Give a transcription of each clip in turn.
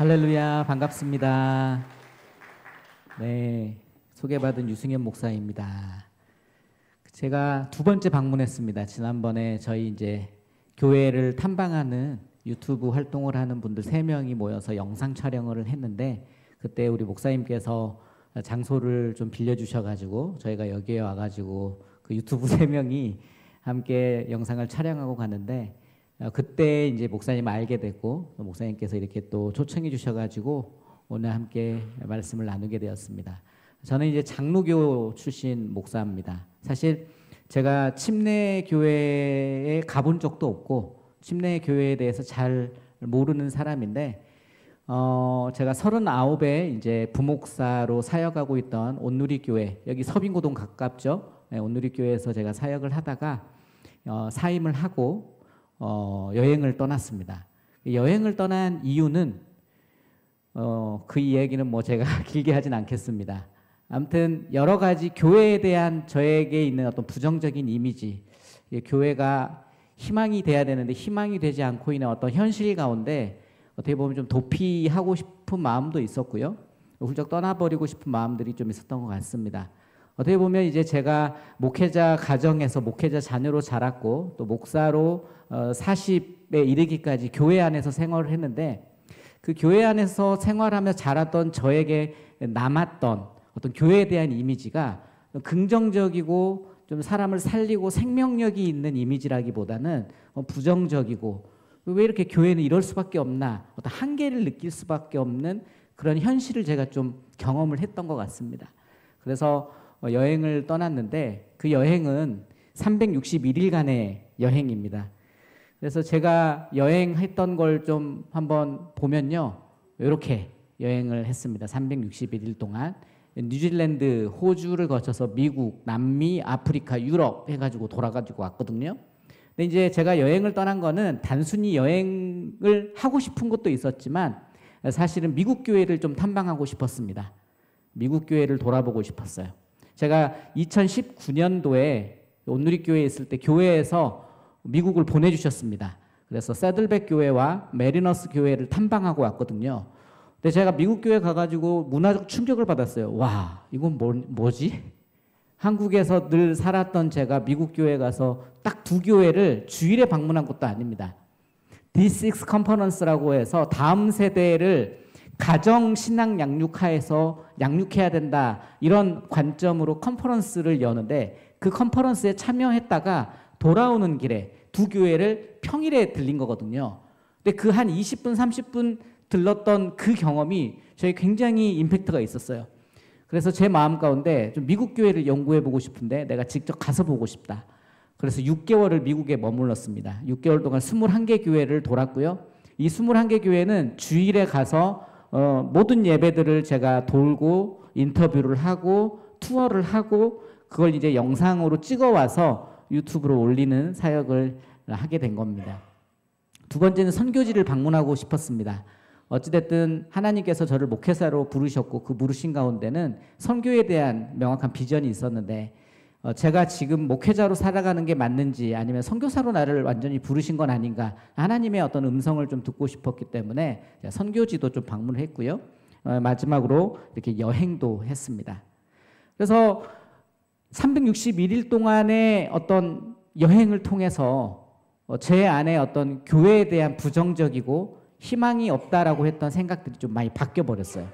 할렐루야, 반갑습니다. 네, 소개받은 유승현 목사입니다. 제가 두 번째 방문했습니다. 지난번에 저희 이제 교회를 탐방하는 유튜브 활동을 하는 분들 3명이 모여서 영상 촬영을 했는데, 그때 우리 목사님께서 장소를 좀 빌려주셔가지고 저희가 여기에 와가지고 그 유튜브 3명이 함께 영상을 촬영하고 가는데, 그때 이제 목사님 알게 됐고, 목사님께서 이렇게 또 초청해 주셔가지고 오늘 함께 말씀을 나누게 되었습니다. 저는 이제 장로교 출신 목사입니다. 사실 제가 침례교회에 가본 적도 없고 침례교회에 대해서 잘 모르는 사람인데, 제가 39에 이제 부목사로 사역하고 있던 온누리교회, 여기 서빙고동 가깝죠. 네, 온누리교회에서 제가 사역을 하다가 사임을 하고 여행을 떠났습니다. 여행을 떠난 이유는 그 이야기는 뭐 제가 길게 하진 않겠습니다. 아무튼 여러 가지 교회에 대한 저에게 있는 어떤 부정적인 이미지, 교회가 희망이 돼야 되는데 희망이 되지 않고 있는 어떤 현실 가운데 어떻게 보면 좀 도피하고 싶은 마음도 있었고요, 훌쩍 떠나버리고 싶은 마음들이 좀 있었던 것 같습니다. 어떻게 보면 이제 제가 목회자 가정에서 목회자 자녀로 자랐고 또 목사로 40에 이르기까지 교회 안에서 생활을 했는데, 그 교회 안에서 생활하며 자랐던 저에게 남았던 어떤 교회에 대한 이미지가 긍정적이고 좀 사람을 살리고 생명력이 있는 이미지라기보다는 부정적이고, 왜 이렇게 교회는 이럴 수밖에 없나, 어떤 한계를 느낄 수밖에 없는 그런 현실을 제가 좀 경험을 했던 것 같습니다. 그래서 여행을 떠났는데 그 여행은 361일간의 여행입니다. 그래서 제가 여행했던 걸 좀 한번 보면요, 이렇게 여행을 했습니다. 361일 동안 뉴질랜드, 호주를 거쳐서 미국, 남미, 아프리카, 유럽 해가지고 돌아가지고 왔거든요. 근데 이제 제가 여행을 떠난 거는 단순히 여행을 하고 싶은 것도 있었지만 사실은 미국 교회를 좀 탐방하고 싶었습니다. 미국 교회를 돌아보고 싶었어요. 제가 2019년도에 온누리교회에 있을 때 교회에서 미국을 보내주셨습니다. 그래서 새들백 교회와 메리너스 교회를 탐방하고 왔거든요. 근데 제가 미국 교회 가가지고 문화적 충격을 받았어요. 와, 이건 뭐지? 한국에서 늘 살았던 제가 미국 교회 가서 딱 2교회를 주일에 방문한 것도 아닙니다. D6 컨퍼런스라고 해서 다음 세대를 가정 신앙 양육하에서 양육해야 된다, 이런 관점으로 컨퍼런스를 여는데, 그 컨퍼런스에 참여했다가 돌아오는 길에 2교회를 평일에 들린 거거든요. 근데 그 한 20분 30분 들렀던 그 경험이 저희 굉장히 임팩트가 있었어요. 그래서 제 마음 가운데 좀 미국 교회를 연구해 보고 싶은데 내가 직접 가서 보고 싶다. 그래서 6개월을 미국에 머물렀습니다. 6개월 동안 21개 교회를 돌았고요. 이 21개 교회는 주일에 가서 모든 예배들을 제가 돌고 인터뷰를 하고 투어를 하고 그걸 이제 영상으로 찍어와서 유튜브로 올리는 사역을 하게 된 겁니다. 두 번째는 선교지를 방문하고 싶었습니다. 어찌됐든 하나님께서 저를 목회사로 부르셨고 그 부르신 가운데는 선교에 대한 명확한 비전이 있었는데, 제가 지금 목회자로 살아가는 게 맞는지 아니면 선교사로 나를 완전히 부르신 건 아닌가, 하나님의 어떤 음성을 좀 듣고 싶었기 때문에 선교지도 좀 방문을 했고요. 마지막으로 이렇게 여행도 했습니다. 그래서 361일 동안의 어떤 여행을 통해서 제 안에 어떤 교회에 대한 부정적이고 희망이 없다라고 했던 생각들이 좀 많이 바뀌어 버렸어요.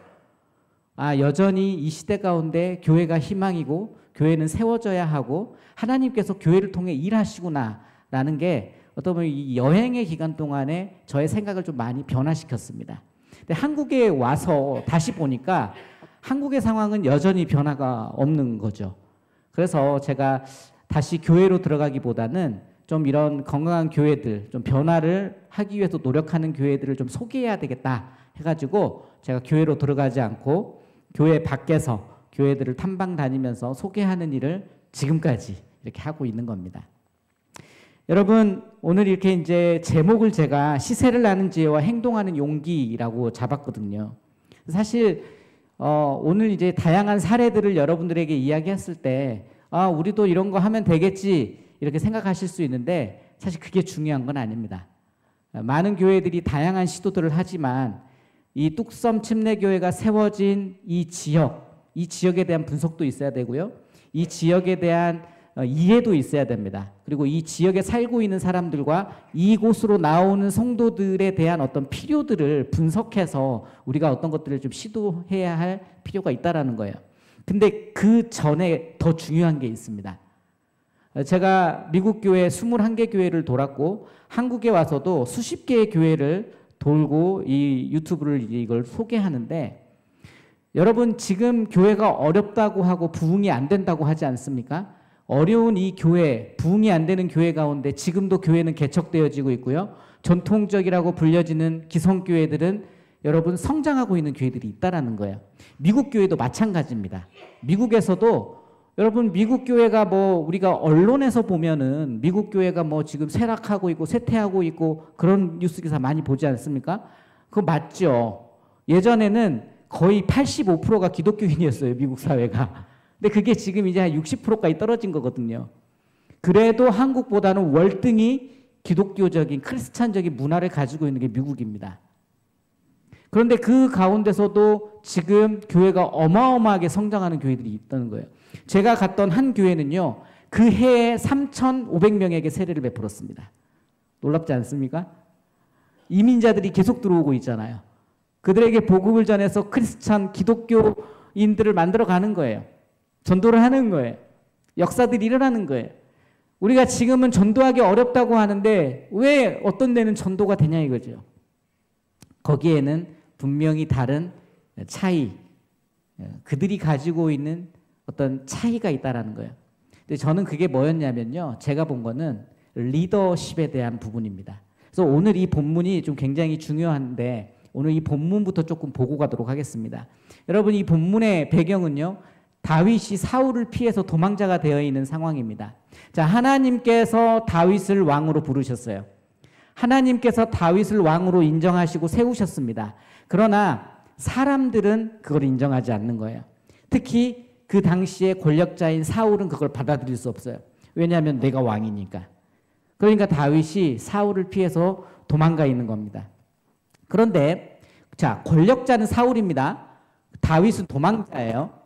여전히 이 시대 가운데 교회가 희망이고 교회는 세워져야 하고 하나님께서 교회를 통해 일하시구나 라는 게 어떤 보면 이 여행의 기간 동안에 저의 생각을 좀 많이 변화시켰습니다. 근데 한국에 와서 다시 보니까 한국의 상황은 여전히 변화가 없는 거죠. 그래서 제가 다시 교회로 들어가기보다는 좀 이런 건강한 교회들, 좀 변화를 하기 위해서 노력하는 교회들을 좀 소개해야 되겠다 해가지고 제가 교회로 들어가지 않고 교회 밖에서 교회들을 탐방 다니면서 소개하는 일을 지금까지 이렇게 하고 있는 겁니다. 여러분, 오늘 이렇게 이제 제목을 제가 시세를 나는 지혜와 행동하는 용기라고 잡았거든요. 사실 오늘 이제 다양한 사례들을 여러분들에게 이야기했을 때 우리도 이런 거 하면 되겠지 이렇게 생각하실 수 있는데, 사실 그게 중요한 건 아닙니다. 많은 교회들이 다양한 시도들을 하지만 이 뚝섬 침례교회가 세워진 이 지역에 대한 분석도 있어야 되고요. 이 지역에 대한 이해도 있어야 됩니다. 그리고 이 지역에 살고 있는 사람들과 이곳으로 나오는 성도들에 대한 어떤 필요들을 분석해서 우리가 어떤 것들을 좀 시도해야 할 필요가 있다라는 거예요. 근데 그 전에 더 중요한 게 있습니다. 제가 미국 교회 21개 교회를 돌았고 한국에 와서도 수십 개의 교회를 돌고 이 유튜브를 이걸 소개하는데, 여러분 지금 교회가 어렵다고 하고 부흥이 안 된다고 하지 않습니까? 어려운 이 교회, 부흥이 안 되는 교회 가운데 지금도 교회는 개척되어지고 있고요. 전통적이라고 불려지는 기성교회들은 여러분 성장하고 있는 교회들이 있다라는 거예요. 미국 교회도 마찬가지입니다. 미국에서도 여러분 미국 교회가 뭐 우리가 언론에서 보면은 미국 교회가 뭐 지금 쇠락하고 있고 쇠퇴하고 있고 그런 뉴스 기사 많이 보지 않습니까? 그거 맞죠. 예전에는 거의 85%가 기독교인이었어요, 미국 사회가. 근데 그게 지금 이제 한 60%까지 떨어진 거거든요. 그래도 한국보다는 월등히 기독교적인 크리스찬적인 문화를 가지고 있는 게 미국입니다. 그런데 그 가운데서도 지금 교회가 어마어마하게 성장하는 교회들이 있다는 거예요. 제가 갔던 한 교회는요, 그 해에 3,500명에게 세례를 베풀었습니다. 놀랍지 않습니까? 이민자들이 계속 들어오고 있잖아요. 그들에게 복음을 전해서 크리스찬 기독교인들을 만들어 가는 거예요. 전도를 하는 거예요. 역사들이 일어나는 거예요. 우리가 지금은 전도하기 어렵다고 하는데 왜 어떤 데는 전도가 되냐 이거죠. 거기에는 분명히 다른 차이, 그들이 가지고 있는 어떤 차이가 있다라는 거예요. 근데 저는 그게 뭐였냐면요, 제가 본 거는 리더십에 대한 부분입니다. 그래서 오늘 이 본문이 좀 굉장히 중요한데 오늘 이 본문부터 조금 보고 가도록 하겠습니다. 여러분 이 본문의 배경은요, 다윗이 사울을 피해서 도망자가 되어 있는 상황입니다. 자, 하나님께서 다윗을 왕으로 부르셨어요. 하나님께서 다윗을 왕으로 인정하시고 세우셨습니다. 그러나 사람들은 그걸 인정하지 않는 거예요. 특히 그 당시에 권력자인 사울은 그걸 받아들일 수 없어요. 왜냐하면 내가 왕이니까. 그러니까 다윗이 사울을 피해서 도망가 있는 겁니다. 그런데 자, 권력자는 사울입니다. 다윗은 도망자예요.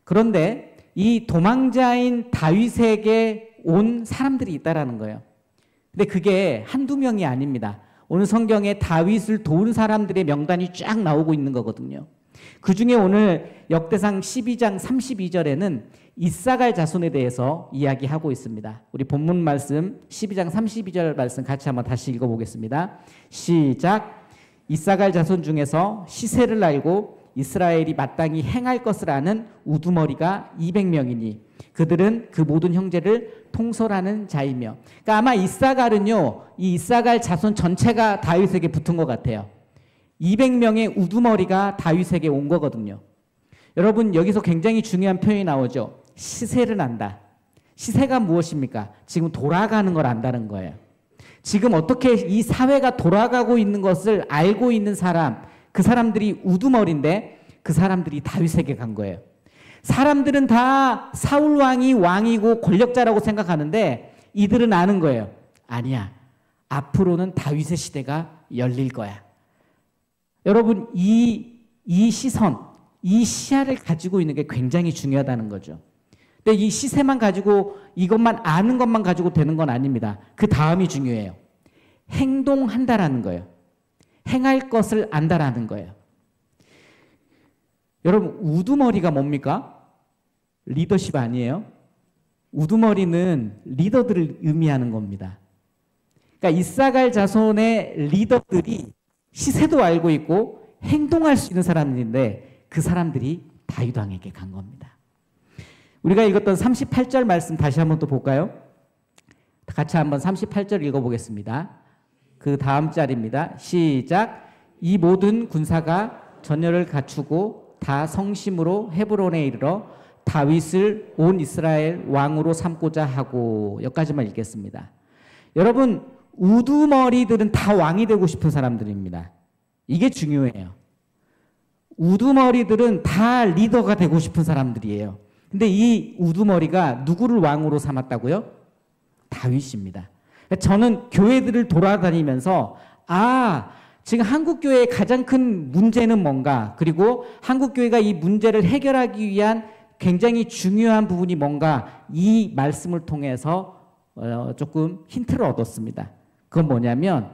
그런데 이 도망자인 다윗에게 온 사람들이 있다라는 거예요. 근데 그게 한두 명이 아닙니다. 오늘 성경에 다윗을 도운 사람들의 명단이 쫙 나오고 있는 거거든요. 그 중에 오늘 역대상 12장 32절에는 이사갈 자손에 대해서 이야기하고 있습니다. 우리 본문 말씀 12장 32절 말씀 같이 한번 다시 읽어보겠습니다. 시작. 이사갈 자손 중에서 시세를 알고 이스라엘이 마땅히 행할 것을 아는 우두머리가 200명이니 그들은 그 모든 형제를 통솔하는 자이며. 그러니까 아마 이사갈은요, 이 이사갈 자손 전체가 다윗에게 붙은 것 같아요. 200명의 우두머리가 다윗에게 온 거거든요. 여러분 여기서 굉장히 중요한 표현이 나오죠. 시세를 안다. 시세가 무엇입니까? 지금 돌아가는 걸 안다는 거예요. 지금 어떻게 이 사회가 돌아가고 있는 것을 알고 있는 사람, 그 사람들이 우두머리인데 그 사람들이 다윗에게 간 거예요. 사람들은 다 사울 왕이 왕이고 권력자라고 생각하는데 이들은 아는 거예요. 아니야. 앞으로는 다윗의 시대가 열릴 거야. 여러분 이 시선, 이 시야를 가지고 있는 게 굉장히 중요하다는 거죠. 근데 이 시세만 가지고 이것만 아는 것만 가지고 되는 건 아닙니다. 그 다음이 중요해요. 행동한다라는 거예요. 행할 것을 안다라는 거예요. 여러분 우두머리가 뭡니까? 리더십 아니에요? 우두머리는 리더들을 의미하는 겁니다. 그러니까 이사갈 자손의 리더들이 시세도 알고 있고 행동할 수 있는 사람들인데 그 사람들이 다윗 왕에게 간 겁니다. 우리가 읽었던 38절 말씀 다시 한번 또 볼까요? 같이 한번 38절 읽어보겠습니다. 그 다음 절입니다. 시작. 이 모든 군사가 전열을 갖추고 다 성심으로 헤브론에 이르러 다윗을 온 이스라엘 왕으로 삼고자 하고. 여기까지만 읽겠습니다. 여러분 우두머리들은 다 왕이 되고 싶은 사람들입니다. 이게 중요해요. 우두머리들은 다 리더가 되고 싶은 사람들이에요. 근데 이 우두머리가 누구를 왕으로 삼았다고요? 다윗입니다. 저는 교회들을 돌아다니면서 지금 한국교회의 가장 큰 문제는 뭔가, 그리고 한국교회가 이 문제를 해결하기 위한 굉장히 중요한 부분이 뭔가, 이 말씀을 통해서 조금 힌트를 얻었습니다. 그건 뭐냐면,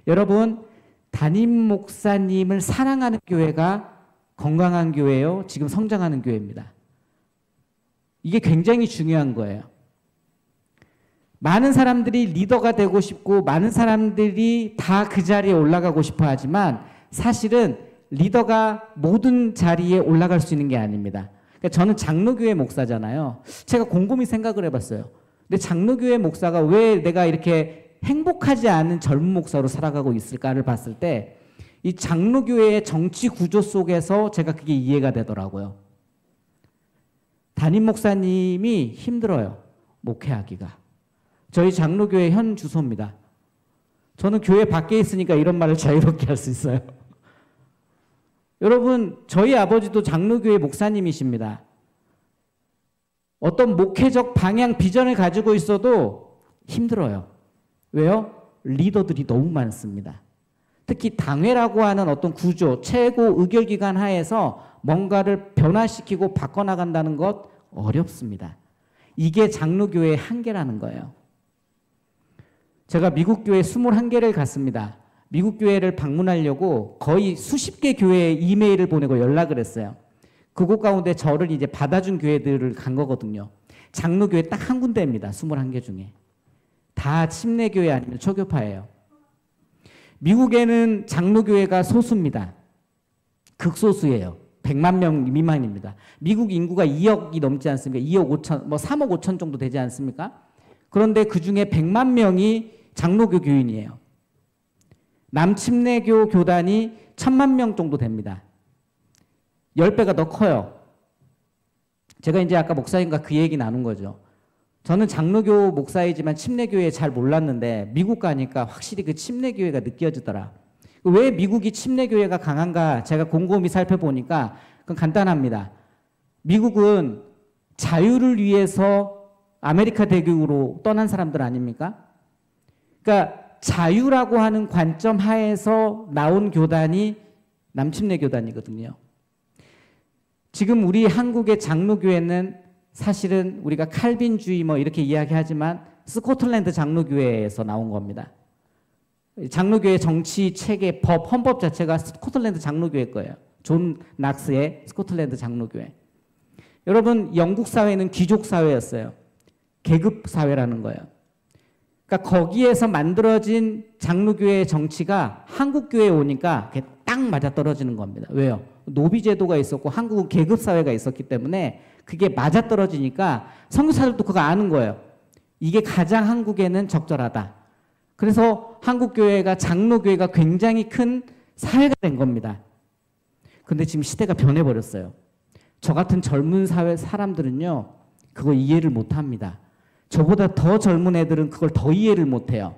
여러분, 담임 목사님을 사랑하는 교회가 건강한 교회요, 지금 성장하는 교회입니다. 이게 굉장히 중요한 거예요. 많은 사람들이 리더가 되고 싶고 많은 사람들이 다 그 자리에 올라가고 싶어 하지만 사실은 리더가 모든 자리에 올라갈 수 있는 게 아닙니다. 그러니까 저는 장로교회 목사잖아요. 제가 곰곰이 생각을 해봤어요. 근데 장로교회 목사가 왜 내가 이렇게 행복하지 않은 젊은 목사로 살아가고 있을까를 봤을 때 이 장로교회의 정치 구조 속에서 제가 그게 이해가 되더라고요. 담임 목사님이 힘들어요. 목회하기가. 저희 장로교회 현 주소입니다. 저는 교회 밖에 있으니까 이런 말을 자유롭게 할 수 있어요. 여러분, 저희 아버지도 장로교회 목사님이십니다. 어떤 목회적 방향, 비전을 가지고 있어도 힘들어요. 왜요? 리더들이 너무 많습니다. 특히 당회라고 하는 어떤 구조, 최고 의결기관 하에서 뭔가를 변화시키고 바꿔나간다는 것 어렵습니다. 이게 장로교회의 한계라는 거예요. 제가 미국 교회 21개를 갔습니다. 미국 교회를 방문하려고 거의 수십 개 교회에 이메일을 보내고 연락을 했어요. 그곳 가운데 저를 이제 받아준 교회들을 간 거거든요. 장로교회 딱 한 군데입니다. 21개 중에. 다 침례교회 아니면 초교파예요. 미국에는 장로교회가 소수입니다. 극소수예요. 100만 명 미만입니다. 미국 인구가 2억이 넘지 않습니까? 2억 5천, 뭐 3억 5천 정도 되지 않습니까? 그런데 그 중에 100만 명이 장로교 교인이에요. 남침례교 교단이 1000만 명 정도 됩니다. 10배가 더 커요. 제가 이제 아까 목사님과 그 얘기 나눈 거죠. 저는 장로교 목사이지만 침례교회 잘 몰랐는데 미국 가니까 확실히 그 침례교회가 느껴지더라. 왜 미국이 침례교회가 강한가 제가 곰곰이 살펴보니까 그건 간단합니다. 미국은 자유를 위해서 아메리카 대륙으로 떠난 사람들 아닙니까? 그러니까 자유라고 하는 관점 하에서 나온 교단이 남침례 교단이거든요. 지금 우리 한국의 장로교회는 사실은 우리가 칼빈주의 뭐 이렇게 이야기하지만 스코틀랜드 장로교회에서 나온 겁니다. 장로교회 정치 체계, 법, 헌법 자체가 스코틀랜드 장로교회 거예요. 존 낙스의 스코틀랜드 장로교회. 여러분, 영국 사회는 귀족 사회였어요. 계급 사회라는 거예요. 그러니까 거기에서 만들어진 장로교회의 정치가 한국 교회에 오니까 딱 맞아떨어지는 겁니다. 왜요? 노비 제도가 있었고 한국은 계급 사회가 있었기 때문에 그게 맞아떨어지니까 선교사들도 그거 아는 거예요. 이게 가장 한국에는 적절하다. 그래서 한국 교회가 장로교회가 굉장히 큰 사회가 된 겁니다. 근데 지금 시대가 변해버렸어요. 저 같은 젊은 사회 사람들은요, 그거 이해를 못합니다. 저보다 더 젊은 애들은 그걸 더 이해를 못해요.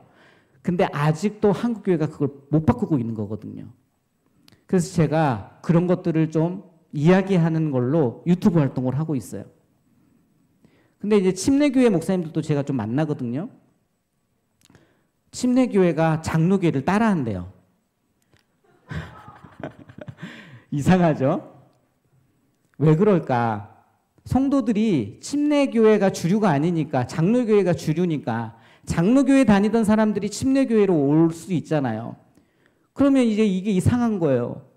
근데 아직도 한국 교회가 그걸 못 바꾸고 있는 거거든요. 그래서 제가 그런 것들을 좀 이야기하는 걸로 유튜브 활동을 하고 있어요. 근데 이제 침례교회 목사님들도 제가 좀 만나거든요. 침례교회가 장로교회를 따라한대요. 이상하죠? 왜 그럴까? 성도들이 침례교회가 주류가 아니니까, 장로교회가 주류니까 장로교회 다니던 사람들이 침례교회로 올 수 있잖아요. 그러면 이제 이게 이상한 거예요.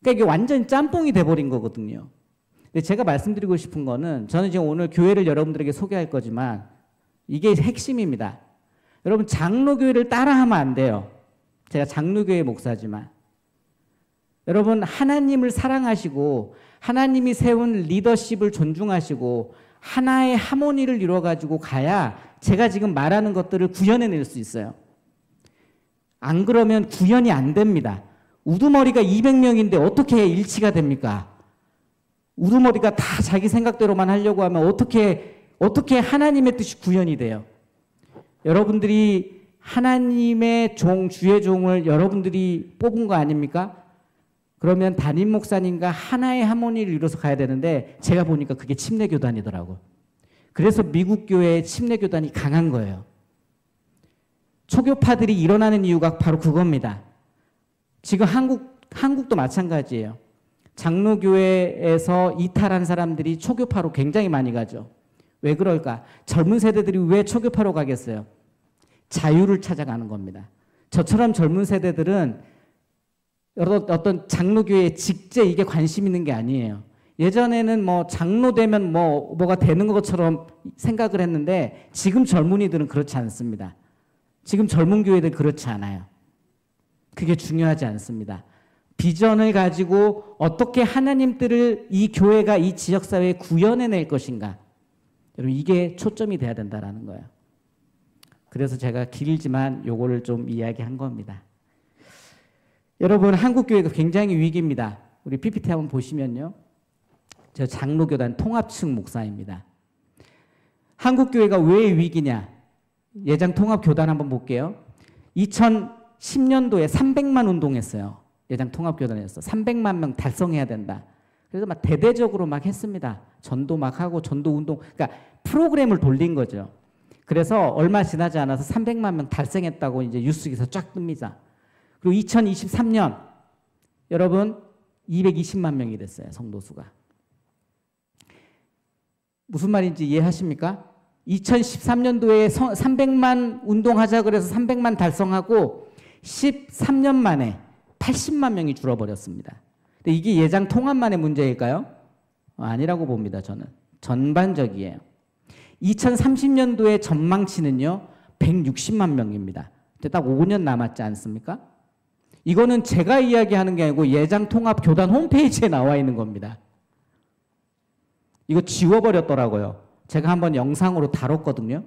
그러니까 이게 완전 짬뽕이 돼버린 거거든요. 근데 제가 말씀드리고 싶은 거는, 저는 지금 오늘 교회를 여러분들에게 소개할 거지만 이게 핵심입니다. 여러분, 장로교회를 따라하면 안 돼요. 제가 장로교회 목사지만. 여러분, 하나님을 사랑하시고 하나님이 세운 리더십을 존중하시고 하나의 하모니를 이루어가지고 가야 제가 지금 말하는 것들을 구현해낼 수 있어요. 안 그러면 구현이 안 됩니다. 우두머리가 200명인데 어떻게 일치가 됩니까? 우두머리가 다 자기 생각대로만 하려고 하면 어떻게 하나님의 뜻이 구현이 돼요? 여러분들이 하나님의 종, 주의 종을 여러분들이 뽑은 거 아닙니까? 그러면 담임 목사님과 하나의 하모니를 이뤄서 가야 되는데 제가 보니까 그게 침례교단이더라고요. 그래서 미국 교회의 침례교단이 강한 거예요. 초교파들이 일어나는 이유가 바로 그겁니다. 지금 한국도 마찬가지예요. 장로교회에서 이탈한 사람들이 초교파로 굉장히 많이 가죠. 왜 그럴까? 젊은 세대들이 왜 초교파로 가겠어요? 자유를 찾아가는 겁니다. 저처럼 젊은 세대들은 어떤 장로교회에 직제 이게 관심 있는 게 아니에요. 예전에는 뭐 장로 되면 뭐가 되는 것처럼 생각을 했는데 지금 젊은이들은 그렇지 않습니다. 지금 젊은 교회들 그렇지 않아요. 그게 중요하지 않습니다. 비전을 가지고 어떻게 하나님 뜻을 이 교회가 이 지역사회에 구현해낼 것인가. 여러분 이게 초점이 돼야 된다는 거예요. 그래서 제가 길지만 요거를 좀 이야기한 겁니다. 여러분 한국교회가 굉장히 위기입니다. 우리 PPT 한번 보시면요. 저 장로교단 통합측 목사입니다. 한국교회가 왜 위기냐. 예장 통합교단 한번 볼게요. 2010년도에 300만 운동했어요. 예장 통합교단에서 300만 명 달성해야 된다. 그래서 막 대대적으로 막 했습니다. 전도 막 하고 전도 운동, 그러니까 프로그램을 돌린 거죠. 그래서 얼마 지나지 않아서 300만 명 달성했다고 이제 뉴스 기사 쫙 뜹니다. 그리고 2023년 여러분 220만 명이 됐어요. 성도수가. 무슨 말인지 이해하십니까? 2013년도에 300만 운동하자 그래서 300만 달성하고 13년 만에 80만 명이 줄어버렸습니다. 근데 이게 예장 통합만의 문제일까요? 아니라고 봅니다. 저는. 전반적이에요. 2030년도에 전망치는요. 160만 명입니다. 근데 딱 5년 남았지 않습니까? 이거는 제가 이야기하는 게 아니고 예장 통합 교단 홈페이지에 나와 있는 겁니다. 이거 지워버렸더라고요. 제가 한번 영상으로 다뤘거든요.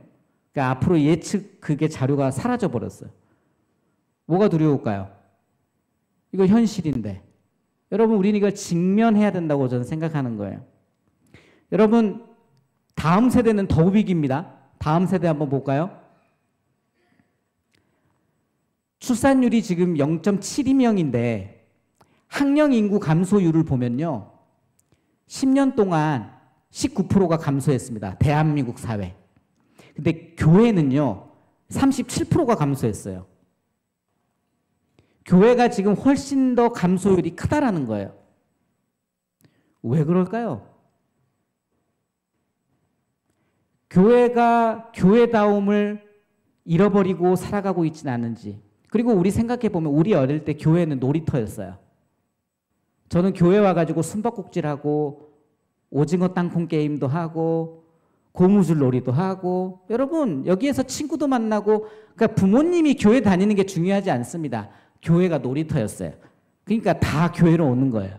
그러니까 앞으로 예측 그게 자료가 사라져 버렸어요. 뭐가 두려울까요? 이거 현실인데. 여러분 우리는 이걸 직면해야 된다고 저는 생각하는 거예요. 여러분 다음 세대는 더 위기입니다. 다음 세대 한번 볼까요? 출산율이 지금 0.72명인데 학령 인구 감소율을 보면요. 10년 동안 19%가 감소했습니다. 대한민국 사회. 근데 교회는요. 37%가 감소했어요. 교회가 지금 훨씬 더 감소율이 크다라는 거예요. 왜 그럴까요? 교회가 교회다움을 잃어버리고 살아가고 있지는 않은지. 그리고 우리 생각해보면 우리 어릴 때 교회는 놀이터였어요. 저는 교회 와가지고 숨바꼭질하고 오징어 땅콩 게임도 하고 고무줄 놀이도 하고 여러분 여기에서 친구도 만나고 그러니까 부모님이 교회 다니는 게 중요하지 않습니다. 교회가 놀이터였어요. 그러니까 다 교회로 오는 거예요.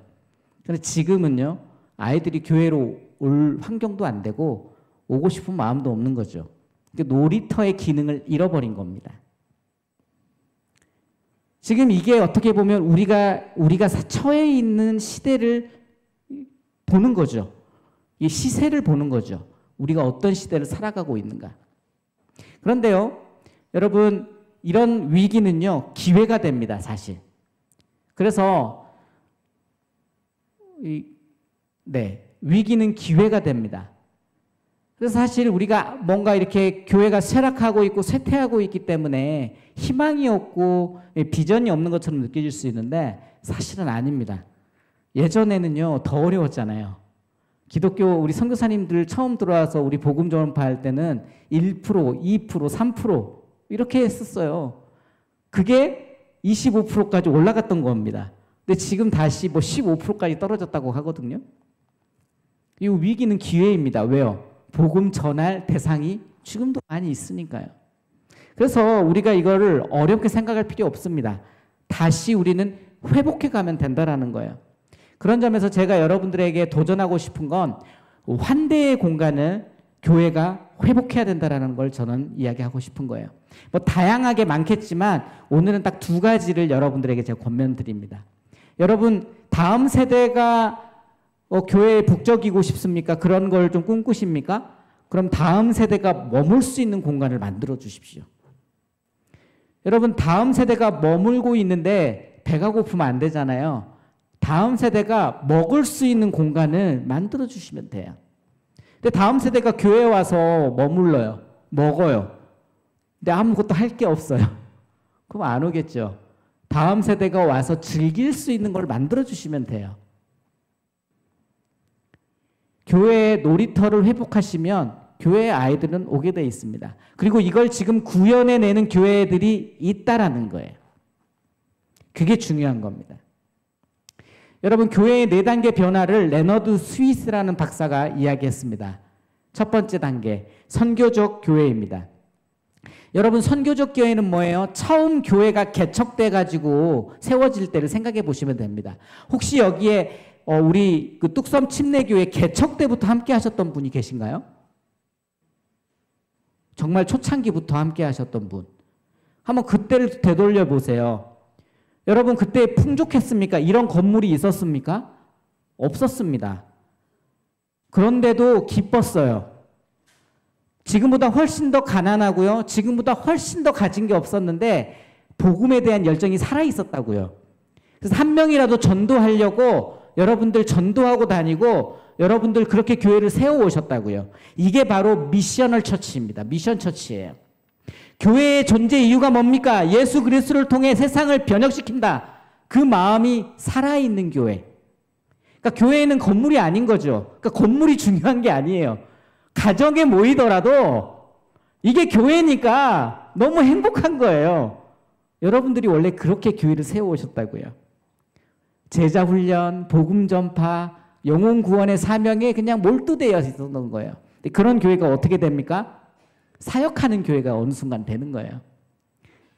그런데 지금은요. 아이들이 교회로 올 환경도 안 되고 오고 싶은 마음도 없는 거죠. 그러니까 놀이터의 기능을 잃어버린 겁니다. 지금 이게 어떻게 보면 우리가 처해 있는 시대를 보는 거죠. 이 시세를 보는 거죠. 우리가 어떤 시대를 살아가고 있는가. 그런데요, 여러분 이런 위기는요 기회가 됩니다. 사실. 그래서 위기는 기회가 됩니다. 그래서 사실 우리가 뭔가 이렇게 교회가 쇠락하고 있고 쇠퇴하고 있기 때문에 희망이 없고 비전이 없는 것처럼 느껴질 수 있는데 사실은 아닙니다. 예전에는요 더 어려웠잖아요. 기독교 우리 선교사님들 처음 들어와서 우리 복음 전파할 때는 1%, 2%, 3% 이렇게 했었어요. 그게 25%까지 올라갔던 겁니다. 근데 지금 다시 15%까지 떨어졌다고 하거든요. 이 위기는 기회입니다. 왜요? 복음 전할 대상이 지금도 많이 있으니까요. 그래서 우리가 이거를 어렵게 생각할 필요 없습니다. 다시 우리는 회복해 가면 된다라는 거예요. 그런 점에서 제가 여러분들에게 도전하고 싶은 건 환대의 공간을 교회가 회복해야 된다라는 걸 저는 이야기하고 싶은 거예요. 뭐 다양하게 많겠지만 오늘은 딱 두 가지를 여러분들에게 제가 권면드립니다. 여러분 다음 세대가 교회에 북적이고 싶습니까? 그런 걸 좀 꿈꾸십니까? 그럼 다음 세대가 머물 수 있는 공간을 만들어 주십시오. 여러분 다음 세대가 머물고 있는데 배가 고프면 안 되잖아요. 다음 세대가 먹을 수 있는 공간을 만들어 주시면 돼요. 근데 다음 세대가 교회에 와서 머물러요. 먹어요. 근데 아무것도 할 게 없어요. 그럼 안 오겠죠. 다음 세대가 와서 즐길 수 있는 걸 만들어 주시면 돼요. 교회의 놀이터를 회복하시면 교회의 아이들은 오게 돼 있습니다. 그리고 이걸 지금 구현해내는 교회들이 있다라는 거예요. 그게 중요한 겁니다. 여러분, 교회의 4단계 변화를 레너드 스위스라는 박사가 이야기했습니다. 첫 번째 단계, 선교적 교회입니다. 여러분, 선교적 교회는 뭐예요? 처음 교회가 개척돼 가지고 세워질 때를 생각해 보시면 됩니다. 혹시 여기에 우리 그 뚝섬 침례교회 개척 때부터 함께 하셨던 분이 계신가요? 정말 초창기부터 함께 하셨던 분. 한번 그때를 되돌려 보세요. 여러분, 그때 풍족했습니까? 이런 건물이 있었습니까? 없었습니다. 그런데도 기뻤어요. 지금보다 훨씬 더 가난하고요. 지금보다 훨씬 더 가진 게 없었는데 복음에 대한 열정이 살아 있었다고요. 그래서 한 명이라도 전도하려고 여러분들 전도하고 다니고 여러분들 그렇게 교회를 세워 오셨다고요. 이게 바로 미셔널 처치입니다. 미션 처치예요. 교회의 존재 이유가 뭡니까? 예수 그리스도를 통해 세상을 변혁시킨다. 그 마음이 살아있는 교회. 그러니까 교회는 건물이 아닌 거죠. 그러니까 건물이 중요한 게 아니에요. 가정에 모이더라도 이게 교회니까 너무 행복한 거예요. 여러분들이 원래 그렇게 교회를 세워 오셨다고요. 제자 훈련, 복음 전파, 영혼 구원의 사명에 그냥 몰두되어 있었던 거예요. 근데 그런 교회가 어떻게 됩니까? 사역하는 교회가 어느 순간 되는 거예요.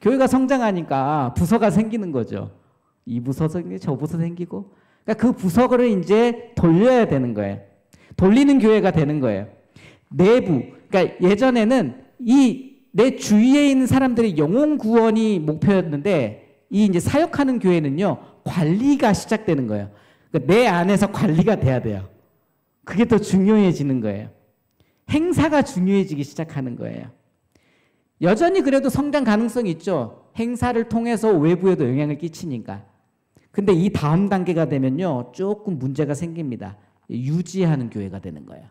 교회가 성장하니까 부서가 생기는 거죠. 이 부서 생기고 저 부서 생기고. 그러니까 그 부서를 이제 돌려야 되는 거예요. 돌리는 교회가 되는 거예요. 내부. 그러니까 예전에는 이 내 주위에 있는 사람들의 영혼 구원이 목표였는데 이 이제 사역하는 교회는요, 관리가 시작되는 거예요. 그러니까 내 안에서 관리가 돼야 돼요. 그게 더 중요해지는 거예요. 행사가 중요해지기 시작하는 거예요. 여전히 그래도 성장 가능성이 있죠. 행사를 통해서 외부에도 영향을 끼치니까. 근데 이 다음 단계가 되면요, 조금 문제가 생깁니다. 유지하는 교회가 되는 거예요.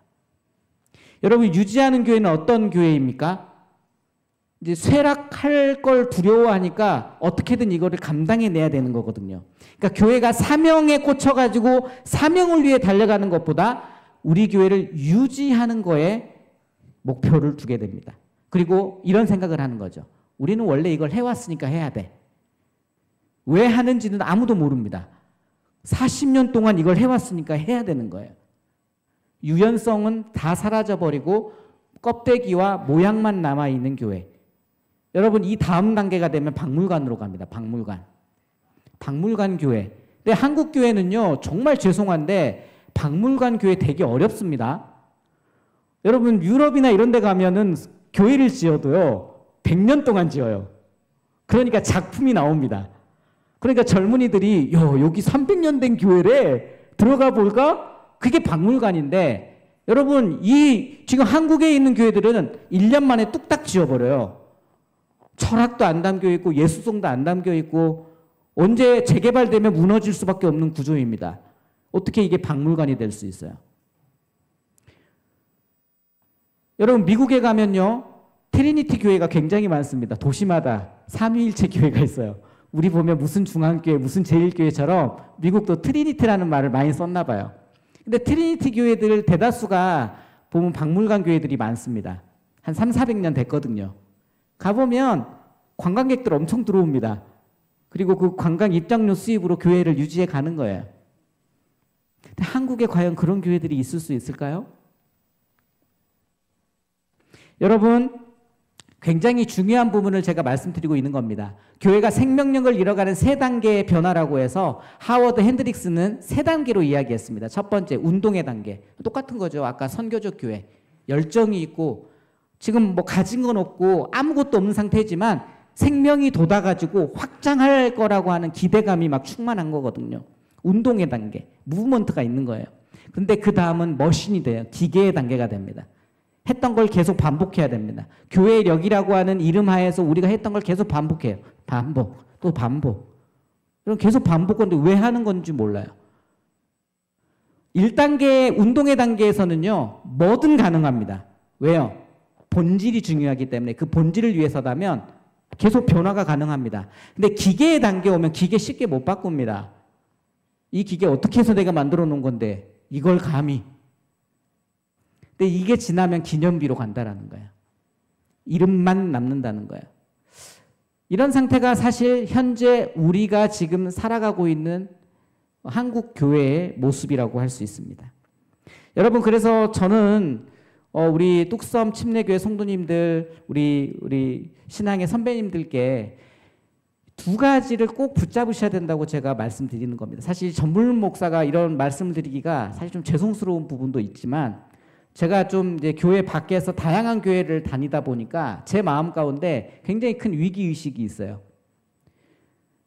여러분, 유지하는 교회는 어떤 교회입니까? 이제 쇠락할 걸 두려워하니까 어떻게든 이거를 감당해내야 되는 거거든요. 그러니까 교회가 사명에 꽂혀가지고 사명을 위해 달려가는 것보다 우리 교회를 유지하는 거에 목표를 두게 됩니다. 그리고 이런 생각을 하는 거죠. 우리는 원래 이걸 해왔으니까 해야 돼. 왜 하는지는 아무도 모릅니다. 40년 동안 이걸 해왔으니까 해야 되는 거예요. 유연성은 다 사라져버리고 껍데기와 모양만 남아있는 교회. 여러분, 이 다음 단계가 되면 박물관으로 갑니다. 박물관 교회. 근데 한국 교회는요, 정말 죄송한데 박물관 교회 되게 어렵습니다. 여러분, 유럽이나 이런 데 가면은 교회를 지어도요, 100년 동안 지어요. 그러니까 작품이 나옵니다. 그러니까 젊은이들이 여기 300년 된 교회래, 들어가 볼까? 그게 박물관인데, 여러분, 이 지금 한국에 있는 교회들은 1년 만에 뚝딱 지어버려요. 철학도 안 담겨 있고 예수성도 안 담겨 있고 언제 재개발되면 무너질 수밖에 없는 구조입니다. 어떻게 이게 박물관이 될 수 있어요? 여러분, 미국에 가면요, 트리니티 교회가 굉장히 많습니다. 도시마다 삼위일체 교회가 있어요. 우리 보면 무슨 중앙교회, 무슨 제일교회처럼 미국도 트리니티라는 말을 많이 썼나 봐요. 근데 트리니티 교회들 대다수가 보면 박물관 교회들이 많습니다. 한 300~400년 됐거든요. 가보면 관광객들 엄청 들어옵니다. 그리고 그 관광 입장료 수입으로 교회를 유지해 가는 거예요. 근데 한국에 과연 그런 교회들이 있을 수 있을까요? 여러분, 굉장히 중요한 부분을 제가 말씀드리고 있는 겁니다. 교회가 생명력을 잃어가는 3단계의 변화라고 해서 하워드 핸드릭스는 3단계로 이야기했습니다. 첫 번째, 운동의 단계. 똑같은 거죠. 아까 선교적 교회. 열정이 있고 지금 뭐 가진 건 없고 아무것도 없는 상태지만 생명이 돋아가지고 확장할 거라고 하는 기대감이 막 충만한 거거든요. 운동의 단계, 무브먼트가 있는 거예요. 근데 그 다음은 머신이 돼요. 기계의 단계가 됩니다. 했던 걸 계속 반복해야 됩니다. 교회력이라고 하는 이름 하에서 우리가 했던 걸 계속 반복해요. 반복, 또 반복. 그럼 계속 반복하는데 왜 하는 건지 몰라요. 1단계 운동의 단계에서는요, 뭐든 가능합니다. 왜요? 본질이 중요하기 때문에 그 본질을 위해서라면 계속 변화가 가능합니다. 근데 기계의 단계에 오면 기계 쉽게 못 바꿉니다. 이 기계 어떻게 해서 내가 만들어 놓은 건데 이걸 감히. 근데 이게 지나면 기념비로 간다라는 거예요. 이름만 남는다는 거예요. 이런 상태가 사실 현재 우리가 지금 살아가고 있는 한국 교회의 모습이라고 할 수 있습니다. 여러분, 그래서 저는 우리 뚝섬 침례교회 성도님들, 우리 신앙의 선배님들께 두 가지를 꼭 붙잡으셔야 된다고 제가 말씀드리는 겁니다. 사실 전문 목사가 이런 말씀을 드리기가 사실 좀 죄송스러운 부분도 있지만, 제가 좀 이제 교회 밖에서 다양한 교회를 다니다 보니까 제 마음 가운데 굉장히 큰 위기의식이 있어요.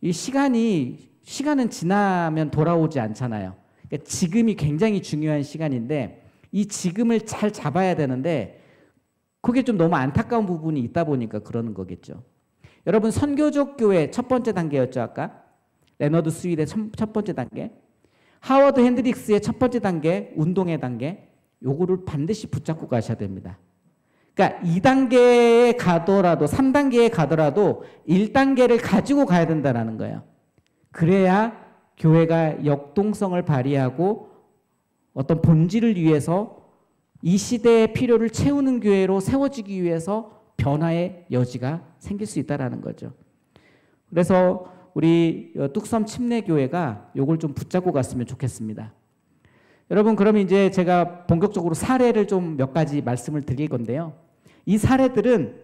이 시간은 지나면 돌아오지 않잖아요. 그러니까 지금이 굉장히 중요한 시간인데 이 지금을 잘 잡아야 되는데 그게 좀 너무 안타까운 부분이 있다 보니까 그러는 거겠죠. 여러분, 선교적 교회 첫 번째 단계였죠, 아까. 레너드 스윗의 첫 번째 단계. 하워드 핸드릭스의 첫 번째 단계, 운동의 단계. 요거를 반드시 붙잡고 가셔야 됩니다. 그러니까 2단계에 가더라도 3단계에 가더라도 1단계를 가지고 가야 된다는 거예요. 그래야 교회가 역동성을 발휘하고 어떤 본질을 위해서 이 시대의 필요를 채우는 교회로 세워지기 위해서 변화의 여지가 생길 수 있다는 거죠. 그래서 우리 뚝섬 침례교회가 요걸 좀 붙잡고 갔으면 좋겠습니다. 여러분, 그러면 이제 제가 본격적으로 사례를 좀 몇 가지 말씀을 드릴 건데요. 이 사례들은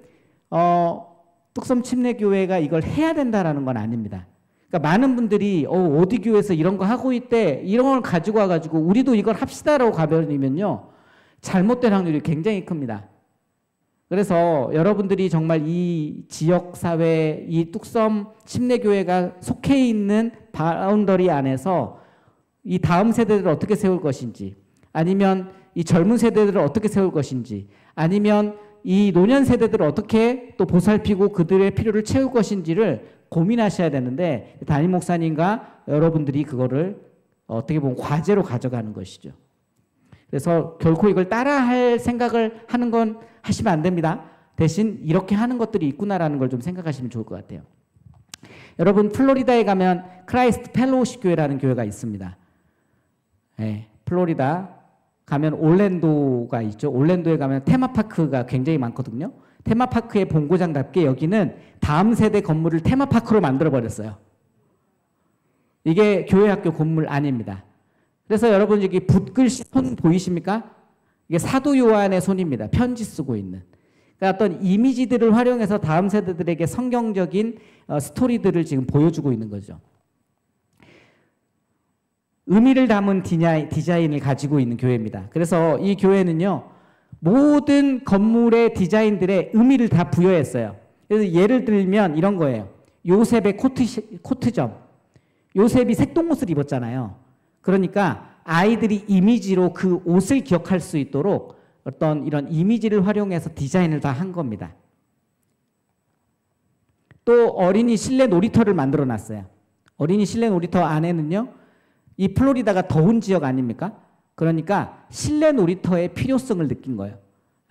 뚝섬 침례교회가 이걸 해야 된다라는 건 아닙니다. 그러니까 많은 분들이 어디 교회에서 이런 거 하고 있대, 이런 걸 가지고 와가지고 우리도 이걸 합시다라고 가버리면요, 잘못된 확률이 굉장히 큽니다. 그래서 여러분들이 정말 이 지역사회, 이 뚝섬 침례교회가 속해 있는 바운더리 안에서 이 다음 세대들을 어떻게 세울 것인지, 아니면 이 젊은 세대들을 어떻게 세울 것인지, 아니면 이 노년 세대들을 어떻게 또 보살피고 그들의 필요를 채울 것인지를 고민하셔야 되는데, 담임 목사님과 여러분들이 그거를 어떻게 보면 과제로 가져가는 것이죠. 그래서 결코 이걸 따라할 생각을 하는 건 하시면 안 됩니다. 대신 이렇게 하는 것들이 있구나라는 걸 좀 생각하시면 좋을 것 같아요. 여러분, 플로리다에 가면 크라이스트 펠로우십 교회라는 교회가 있습니다. 네, 플로리다 가면 올랜도가 있죠. 올랜도에 가면 테마파크가 굉장히 많거든요. 테마파크의 본고장답게 여기는 다음 세대 건물을 테마파크로 만들어버렸어요. 이게 교회 학교 건물 아닙니다. 그래서 여러분, 여기 붓글씨 손 보이십니까? 이게 사도 요한의 손입니다. 편지 쓰고 있는. 그러니까 어떤 이미지들을 활용해서 다음 세대들에게 성경적인 스토리들을 지금 보여주고 있는 거죠. 의미를 담은 디자인을 가지고 있는 교회입니다. 그래서 이 교회는요, 모든 건물의 디자인들의 의미를 다 부여했어요. 그래서 예를 들면 이런 거예요. 요셉의 코트점. 요셉이 색동옷을 입었잖아요. 그러니까 아이들이 이미지로 그 옷을 기억할 수 있도록 어떤 이런 이미지를 활용해서 디자인을 다 한 겁니다. 또 어린이 실내 놀이터를 만들어 놨어요. 어린이 실내 놀이터 안에는요, 이 플로리다가 더운 지역 아닙니까? 그러니까 실내 놀이터의 필요성을 느낀 거예요.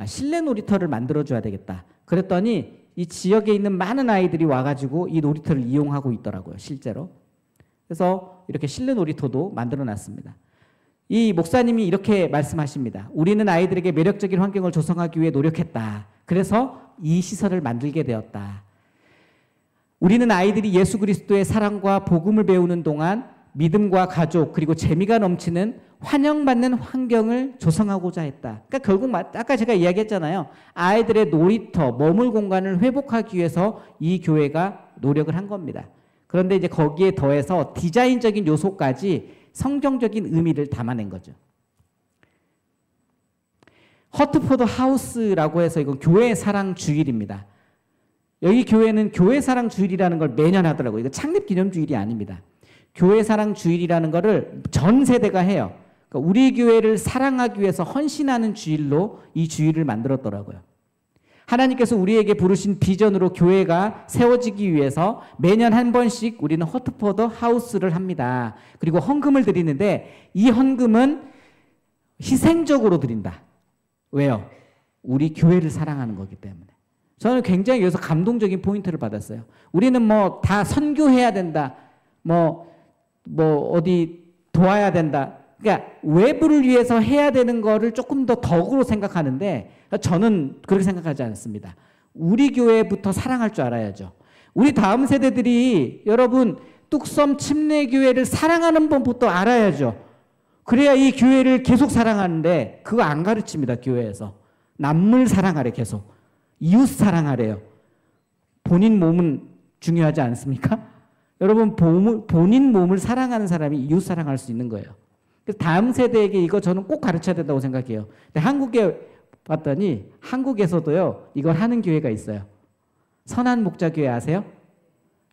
실내 놀이터를 만들어줘야 되겠다. 그랬더니 이 지역에 있는 많은 아이들이 와가지고 이 놀이터를 이용하고 있더라고요, 실제로. 그래서 이렇게 실내 놀이터도 만들어 놨습니다. 이 목사님이 이렇게 말씀하십니다. 우리는 아이들에게 매력적인 환경을 조성하기 위해 노력했다. 그래서 이 시설을 만들게 되었다. 우리는 아이들이 예수 그리스도의 사랑과 복음을 배우는 동안 믿음과 가족, 그리고 재미가 넘치는 환영받는 환경을 조성하고자 했다. 그러니까 결국 아까 제가 이야기했잖아요. 아이들의 놀이터, 머물 공간을 회복하기 위해서 이 교회가 노력을 한 겁니다. 그런데 이제 거기에 더해서 디자인적인 요소까지 성경적인 의미를 담아낸 거죠. 허트포드 하우스라고 해서 이건 교회 사랑 주일입니다. 여기 교회는 교회 사랑 주일이라는 걸 매년 하더라고요. 이거 창립 기념 주일이 아닙니다. 교회 사랑 주일이라는 거를 전 세대가 해요. 그러니까 우리 교회를 사랑하기 위해서 헌신하는 주일로 이 주일을 만들었더라고요. 하나님께서 우리에게 부르신 비전으로 교회가 세워지기 위해서 매년 한 번씩 우리는 허트포드 하우스를 합니다. 그리고 헌금을 드리는데 이 헌금은 희생적으로 드린다. 왜요? 우리 교회를 사랑하는 거기 때문에. 저는 굉장히 여기서 감동적인 포인트를 받았어요. 우리는 뭐 다 선교해야 된다. 뭐 어디 도와야 된다. 그러니까 외부를 위해서 해야 되는 거를 조금 더 덕으로 생각하는데 저는 그렇게 생각하지 않습니다. 우리 교회부터 사랑할 줄 알아야죠. 우리 다음 세대들이 여러분 뚝섬 침례교회를 사랑하는 법부터 알아야죠. 그래야 이 교회를 계속 사랑하는데 그거 안 가르칩니다. 교회에서. 남을 사랑하래 계속. 이웃 사랑하래요. 본인 몸은 중요하지 않습니까? 여러분 본인 몸을 사랑하는 사람이 이웃 사랑할 수 있는 거예요. 그래서 다음 세대에게 이거 저는 꼭 가르쳐야 된다고 생각해요. 근데 한국에 봤더니 한국에서도요 이걸 하는 교회가 있어요. 선한 목자교회 아세요?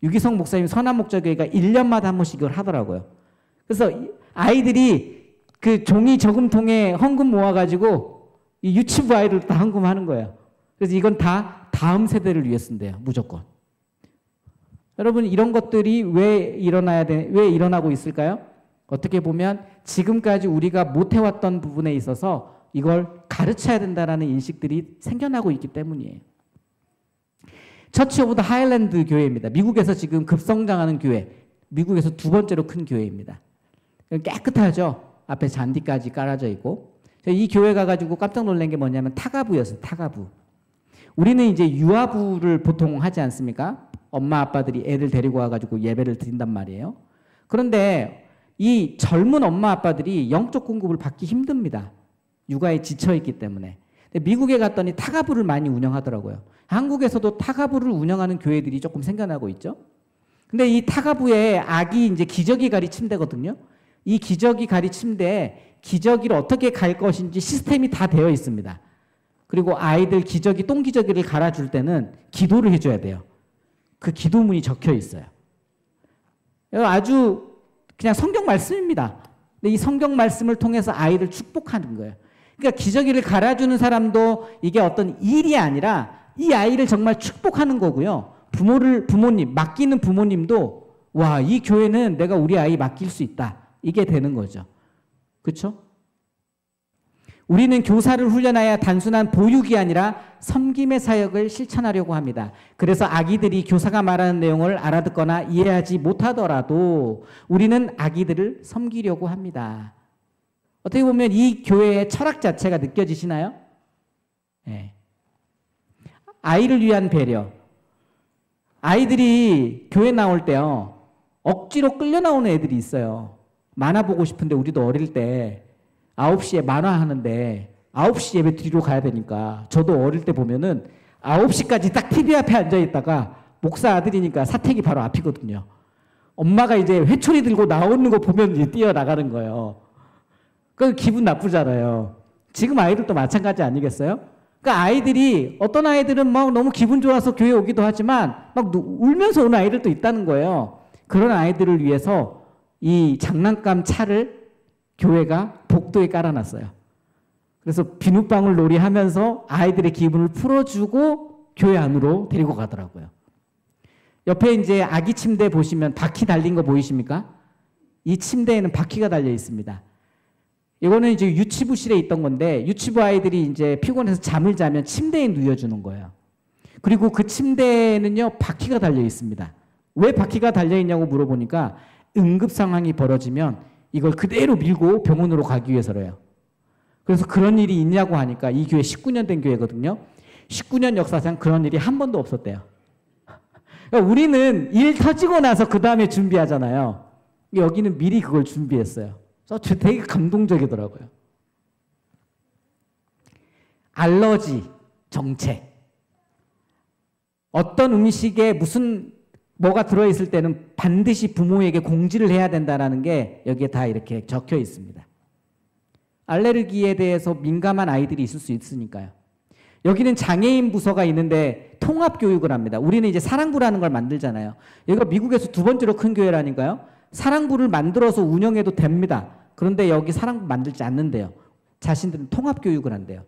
유기성 목사님 선한 목자교회가 1년마다 한 번씩 이걸 하더라고요. 그래서 아이들이 그 종이 저금통에 헌금 모아가지고 이 유치부 아이들 다 헌금하는 거예요. 그래서 이건 다 다음 세대를 위해 쓴대요. 무조건. 여러분 이런 것들이 왜 일어나고 있을까요? 어떻게 보면 지금까지 우리가 못해왔던 부분에 있어서 이걸 가르쳐야 된다는 인식들이 생겨나고 있기 때문이에요. 처치 오브 더 하일랜드 교회입니다. 미국에서 지금 급성장하는 교회. 미국에서 두 번째로 큰 교회입니다. 깨끗하죠. 앞에 잔디까지 깔아져 있고. 이 교회 가가지고 깜짝 놀란 게 뭐냐면 타가부였어요. 타가부. 우리는 이제 유아부를 보통 하지 않습니까? 엄마 아빠들이 애들 데리고 와가지고 예배를 드린단 말이에요. 그런데 이 젊은 엄마 아빠들이 영적 공급을 받기 힘듭니다. 육아에 지쳐있기 때문에. 근데 미국에 갔더니 타가부를 많이 운영하더라고요. 한국에서도 타가부를 운영하는 교회들이 조금 생겨나고 있죠. 근데 이 타가부에 아기 이제 기저귀 가리 침대거든요. 이 기저귀 가리 침대에 기저귀를 어떻게 갈 것인지 시스템이 다 되어 있습니다. 그리고 아이들 기저귀, 똥기저귀를 갈아줄 때는 기도를 해줘야 돼요. 그 기도문이 적혀 있어요. 아주 그냥 성경 말씀입니다. 근데 이 성경 말씀을 통해서 아이들 축복하는 거예요. 그러니까 기저귀를 갈아주는 사람도 이게 어떤 일이 아니라 이 아이를 정말 축복하는 거고요. 부모님, 맡기는 부모님도 와, 이 교회는 내가 우리 아이 맡길 수 있다. 이게 되는 거죠. 그렇죠? 우리는 교사를 훈련하여 단순한 보육이 아니라 섬김의 사역을 실천하려고 합니다. 그래서 아기들이 교사가 말하는 내용을 알아듣거나 이해하지 못하더라도 우리는 아기들을 섬기려고 합니다. 어떻게 보면 이 교회의 철학 자체가 느껴지시나요? 네. 아이를 위한 배려. 아이들이 교회 나올 때요, 억지로 끌려 나오는 애들이 있어요. 만화 보고 싶은데 우리도 어릴 때 9시에 만화 하는데 9시 예배 드리러 가야 되니까 저도 어릴 때 보면은 9시까지 딱 TV 앞에 앉아 있다가 목사 아들이니까 사택이 바로 앞이거든요. 엄마가 이제 회초리 들고 나오는 거 보면 이제 뛰어나가는 거예요. 그 기분 나쁘잖아요. 지금 아이들도 마찬가지 아니겠어요? 그러니까 아이들이 어떤 아이들은 막 너무 기분 좋아서 교회 오기도 하지만 막 울면서 오는 아이들도 있다는 거예요. 그런 아이들을 위해서 이 장난감 차를 교회가 복도에 깔아놨어요. 그래서 비눗방울 놀이 하면서 아이들의 기분을 풀어주고 교회 안으로 데리고 가더라고요. 옆에 이제 아기 침대 보시면 바퀴 달린 거 보이십니까? 이 침대에는 바퀴가 달려 있습니다. 이거는 이제 유치부실에 있던 건데 유치부 아이들이 이제 피곤해서 잠을 자면 침대에 누워주는 거예요. 그리고 그 침대에는요 바퀴가 달려 있습니다. 왜 바퀴가 달려 있냐고 물어보니까 응급 상황이 벌어지면 이걸 그대로 밀고 병원으로 가기 위해서래요. 그래서 그런 일이 있냐고 하니까 이 교회 19년 된 교회거든요. 19년 역사상 그런 일이 한 번도 없었대요. 그러니까 우리는 일 터지고 나서 그 다음에 준비하잖아요. 여기는 미리 그걸 준비했어요. 그래서 되게 감동적이더라고요. 알러지 정책. 어떤 음식에 무슨 뭐가 들어있을 때는 반드시 부모에게 공지를 해야 된다는 게 여기에 다 이렇게 적혀 있습니다. 알레르기에 대해서 민감한 아이들이 있을 수 있으니까요. 여기는 장애인 부서가 있는데 통합교육을 합니다. 우리는 이제 사랑부라는 걸 만들잖아요. 여기가 미국에서 두 번째로 큰 교회라니까요. 사랑부를 만들어서 운영해도 됩니다. 그런데 여기 사랑부 만들지 않는데요. 자신들은 통합교육을 한대요.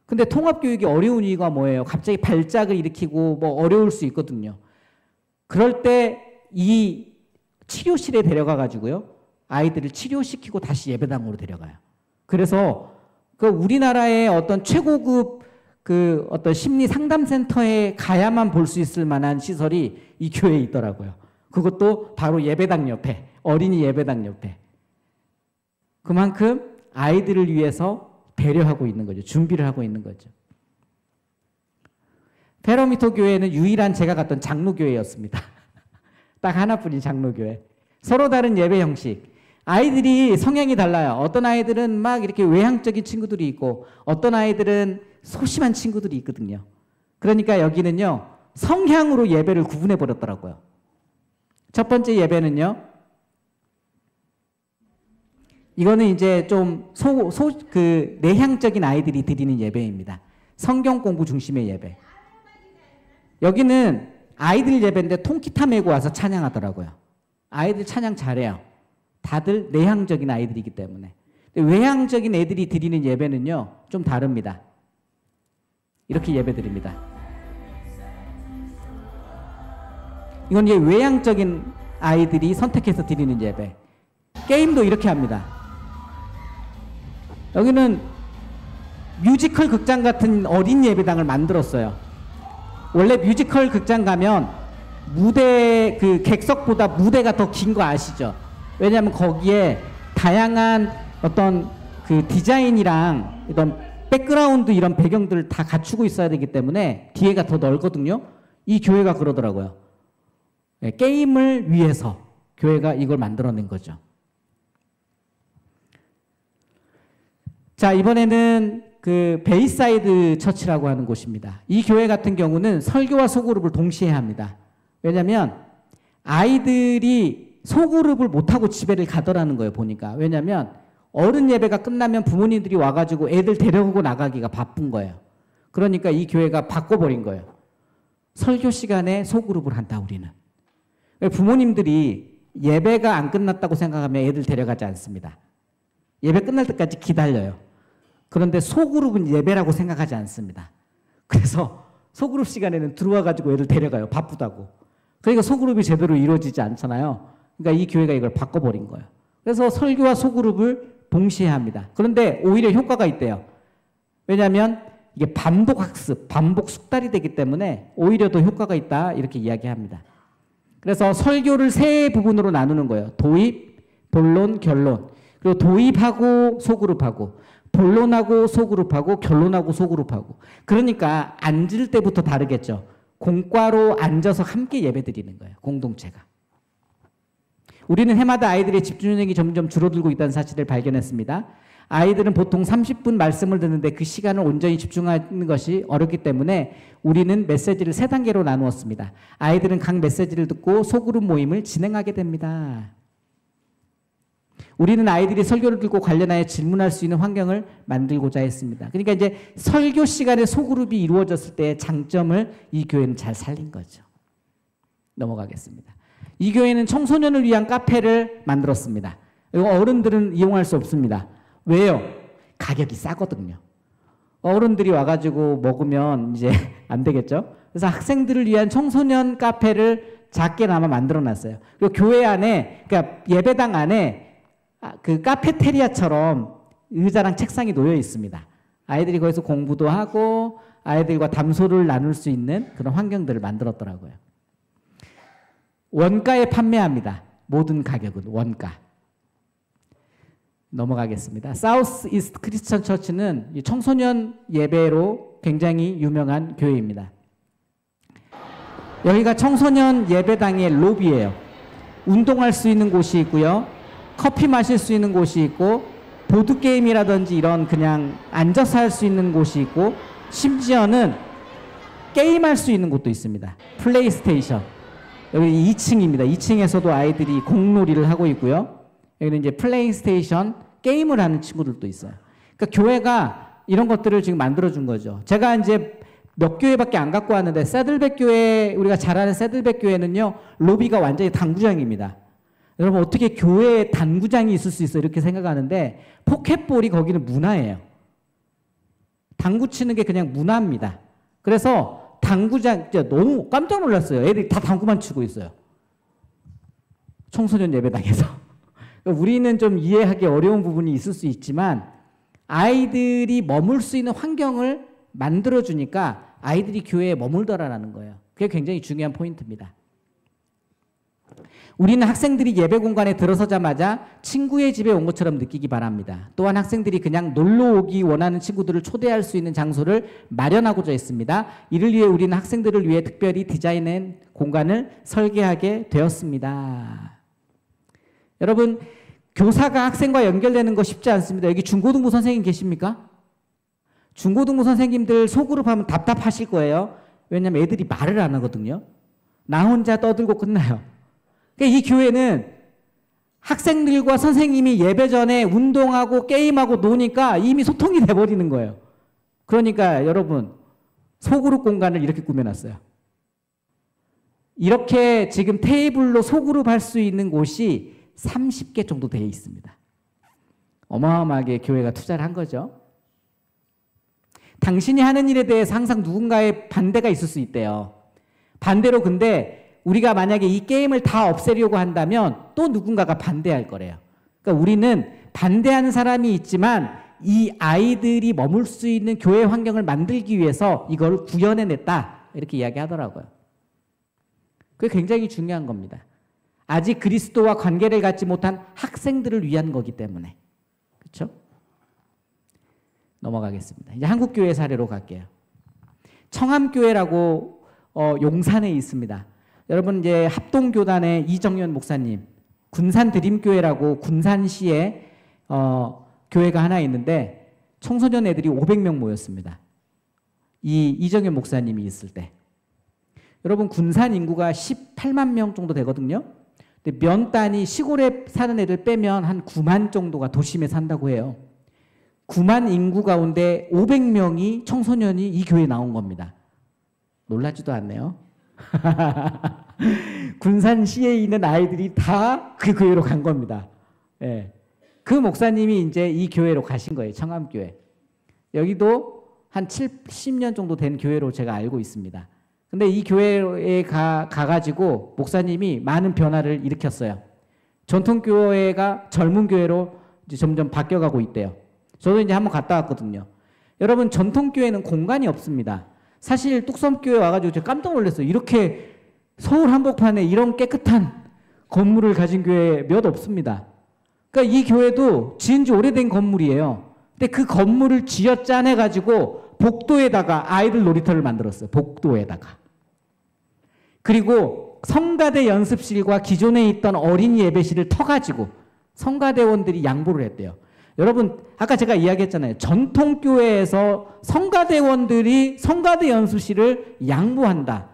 근데 통합교육이 어려운 이유가 뭐예요? 갑자기 발작을 일으키고 뭐 어려울 수 있거든요. 그럴 때 이 치료실에 데려가 가지고요. 아이들을 치료시키고 다시 예배당으로 데려가요. 그래서 그 우리나라의 어떤 최고급 그 어떤 심리 상담센터에 가야만 볼 수 있을 만한 시설이 이 교회에 있더라고요. 그것도 바로 예배당 옆에, 어린이 예배당 옆에. 그만큼 아이들을 위해서 배려하고 있는 거죠. 준비를 하고 있는 거죠. 페로미토 교회는 유일한 제가 갔던 장로교회였습니다. 딱 하나뿐인 장로교회. 서로 다른 예배 형식. 아이들이 성향이 달라요. 어떤 아이들은 막 이렇게 외향적인 친구들이 있고 어떤 아이들은 소심한 친구들이 있거든요. 그러니까 여기는요, 성향으로 예배를 구분해 버렸더라고요. 첫 번째 예배는요, 이거는 이제 좀 내향적인 아이들이 드리는 예배입니다. 성경 공부 중심의 예배. 여기는 아이들 예배인데 통기타 메고 와서 찬양하더라고요. 아이들 찬양 잘해요. 다들 내향적인 아이들이기 때문에. 외향적인 애들이 드리는 예배는요, 좀 다릅니다. 이렇게 예배 드립니다. 이건 이제 외향적인 아이들이 선택해서 드리는 예배. 게임도 이렇게 합니다. 여기는 뮤지컬 극장 같은 어린 예배당을 만들었어요. 원래 뮤지컬 극장 가면 무대, 그 객석보다 무대가 더 긴 거 아시죠? 왜냐하면 거기에 다양한 어떤 그 디자인이랑 이런 백그라운드 이런 배경들을 다 갖추고 있어야 되기 때문에 뒤에가 더 넓거든요. 이 교회가 그러더라고요. 네, 게임을 위해서 교회가 이걸 만들어낸 거죠. 자, 이번에는 그 베이사이드 처치라고 하는 곳입니다. 이 교회 같은 경우는 설교와 소그룹을 동시에 합니다. 왜냐하면 아이들이 소그룹을 못하고 집에를 가더라는 거예요, 보니까. 왜냐하면 어른 예배가 끝나면 부모님들이 와가지고 애들 데려오고 나가기가 바쁜 거예요. 그러니까 이 교회가 바꿔버린 거예요. 설교 시간에 소그룹을 한다, 우리는. 부모님들이 예배가 안 끝났다고 생각하면 애들 데려가지 않습니다. 예배 끝날 때까지 기다려요. 그런데 소그룹은 예배라고 생각하지 않습니다. 그래서 소그룹 시간에는 들어와가지고 애들 데려가요. 바쁘다고. 그러니까 소그룹이 제대로 이루어지지 않잖아요. 그러니까 이 교회가 이걸 바꿔버린 거예요. 그래서 설교와 소그룹을 동시에 합니다. 그런데 오히려 효과가 있대요. 왜냐하면 이게 반복 학습, 반복 숙달이 되기 때문에 오히려 더 효과가 있다, 이렇게 이야기합니다. 그래서 설교를 세 부분으로 나누는 거예요. 도입, 본론, 결론. 그리고 도입하고 소그룹하고, 본론하고 소그룹하고, 결론하고 소그룹하고. 그러니까 앉을 때부터 다르겠죠. 공과로 앉아서 함께 예배드리는 거예요, 공동체가. 우리는 해마다 아이들의 집중력이 점점 줄어들고 있다는 사실을 발견했습니다. 아이들은 보통 30분 말씀을 듣는데 그 시간을 온전히 집중하는 것이 어렵기 때문에 우리는 메시지를 3단계로 나누었습니다. 아이들은 각 메시지를 듣고 소그룹 모임을 진행하게 됩니다. 우리는 아이들이 설교를 듣고 관련하여 질문할 수 있는 환경을 만들고자 했습니다. 그러니까 이제 설교 시간에 소그룹이 이루어졌을 때의 장점을 이 교회는 잘 살린 거죠. 넘어가겠습니다. 이 교회는 청소년을 위한 카페를 만들었습니다. 어른들은 이용할 수 없습니다. 왜요? 가격이 싸거든요. 어른들이 와가지고 먹으면 이제 안 되겠죠? 그래서 학생들을 위한 청소년 카페를 작게나마 만들어놨어요. 그리고 교회 안에, 그러니까 예배당 안에 그 카페테리아처럼 의자랑 책상이 놓여 있습니다. 아이들이 거기서 공부도 하고 아이들과 담소를 나눌 수 있는 그런 환경들을 만들었더라고요. 원가에 판매합니다. 모든 가격은 원가. 넘어가겠습니다. 사우스 이스트 크리스천 처치는 청소년 예배로 굉장히 유명한 교회입니다. 여기가 청소년 예배당의 로비예요. 운동할 수 있는 곳이 있고요. 커피 마실 수 있는 곳이 있고, 보드게임이라든지 이런 그냥 앉아서 할 수 있는 곳이 있고, 심지어는 게임할 수 있는 곳도 있습니다. 플레이스테이션. 여기 2층입니다. 2층에서도 아이들이 공놀이를 하고 있고요. 여기는 이제 플레이스테이션 게임을 하는 친구들도 있어요. 그러니까 교회가 이런 것들을 지금 만들어준 거죠. 제가 이제 몇 교회밖에 안 갖고 왔는데, 새들백 교회, 우리가 잘 아는 새들백 교회는요, 로비가 완전히 당구장입니다. 여러분, 어떻게 교회에 당구장이 있을 수 있어? 이렇게 생각하는데, 포켓볼이 거기는 문화예요. 당구 치는 게 그냥 문화입니다. 그래서 당구장, 진짜 너무 깜짝 놀랐어요. 애들이 다 당구만 치고 있어요. 청소년 예배당에서. 우리는 좀 이해하기 어려운 부분이 있을 수 있지만, 아이들이 머물 수 있는 환경을 만들어주니까 아이들이 교회에 머물더라라는 거예요. 그게 굉장히 중요한 포인트입니다. 우리는 학생들이 예배 공간에 들어서자마자 친구의 집에 온 것처럼 느끼기 바랍니다. 또한 학생들이 그냥 놀러 오기 원하는 친구들을 초대할 수 있는 장소를 마련하고자 했습니다. 이를 위해 우리는 학생들을 위해 특별히 디자인한 공간을 설계하게 되었습니다. 여러분, 교사가 학생과 연결되는 거 쉽지 않습니다. 여기 중고등부 선생님 계십니까? 중고등부 선생님들 소그룹 하면 답답하실 거예요. 왜냐하면 애들이 말을 안 하거든요. 나 혼자 떠들고 끝나요. 그러니까 이 교회는 학생들과 선생님이 예배 전에 운동하고 게임하고 노니까 이미 소통이 돼버리는 거예요. 그러니까 여러분, 소그룹 공간을 이렇게 꾸며놨어요. 이렇게 지금 테이블로 소그룹 할 수 있는 곳이 30개 정도 되어 있습니다. 어마어마하게 교회가 투자를 한 거죠. 당신이 하는 일에 대해서 항상 누군가의 반대가 있을 수 있대요. 반대로 근데 우리가 만약에 이 게임을 다 없애려고 한다면 또 누군가가 반대할 거래요. 그러니까 우리는 반대하는 사람이 있지만 이 아이들이 머물 수 있는 교회 환경을 만들기 위해서 이걸 구현해냈다. 이렇게 이야기하더라고요. 그게 굉장히 중요한 겁니다. 아직 그리스도와 관계를 갖지 못한 학생들을 위한 거기 때문에. 그렇죠? 넘어가겠습니다. 이제 한국교회 사례로 갈게요. 청암교회라고 용산에 있습니다. 여러분 이제 합동교단의 이정현 목사님, 군산드림교회라고 군산시에 교회가 하나 있는데 청소년 애들이 500명 모였습니다. 이 이정현 목사님이 있을 때. 여러분 군산 인구가 18만 명 정도 되거든요. 근데 면 단위 시골에 사는 애들 빼면 한 9만 정도가 도심에 산다고 해요. 9만 인구 가운데 500명이 청소년이 이 교회에 나온 겁니다. 놀라지도 않네요. 군산시에 있는 아이들이 다 그 교회로 간 겁니다. 예. 그 목사님이 이제 이 교회로 가신 거예요. 청암교회. 여기도 한 70년 정도 된 교회로 제가 알고 있습니다. 근데 이 교회에 가가지고 목사님이 많은 변화를 일으켰어요. 전통교회가 젊은 교회로 이제 점점 바뀌어가고 있대요. 저도 이제 한번 갔다 왔거든요. 여러분, 전통교회는 공간이 없습니다. 사실 뚝섬교회 와가지고 제가 깜짝 놀랐어요. 이렇게 서울 한복판에 이런 깨끗한 건물을 가진 교회 몇 없습니다. 그러니까 이 교회도 지은 지 오래된 건물이에요. 근데 그 건물을 쥐어 짜내가지고 복도에다가 아이들 놀이터를 만들었어요. 복도에다가. 그리고 성가대 연습실과 기존에 있던 어린이 예배실을 터가지고 성가대원들이 양보를 했대요. 여러분, 아까 제가 이야기했잖아요. 전통교회에서 성가대원들이 성가대 연습실을 양보한다.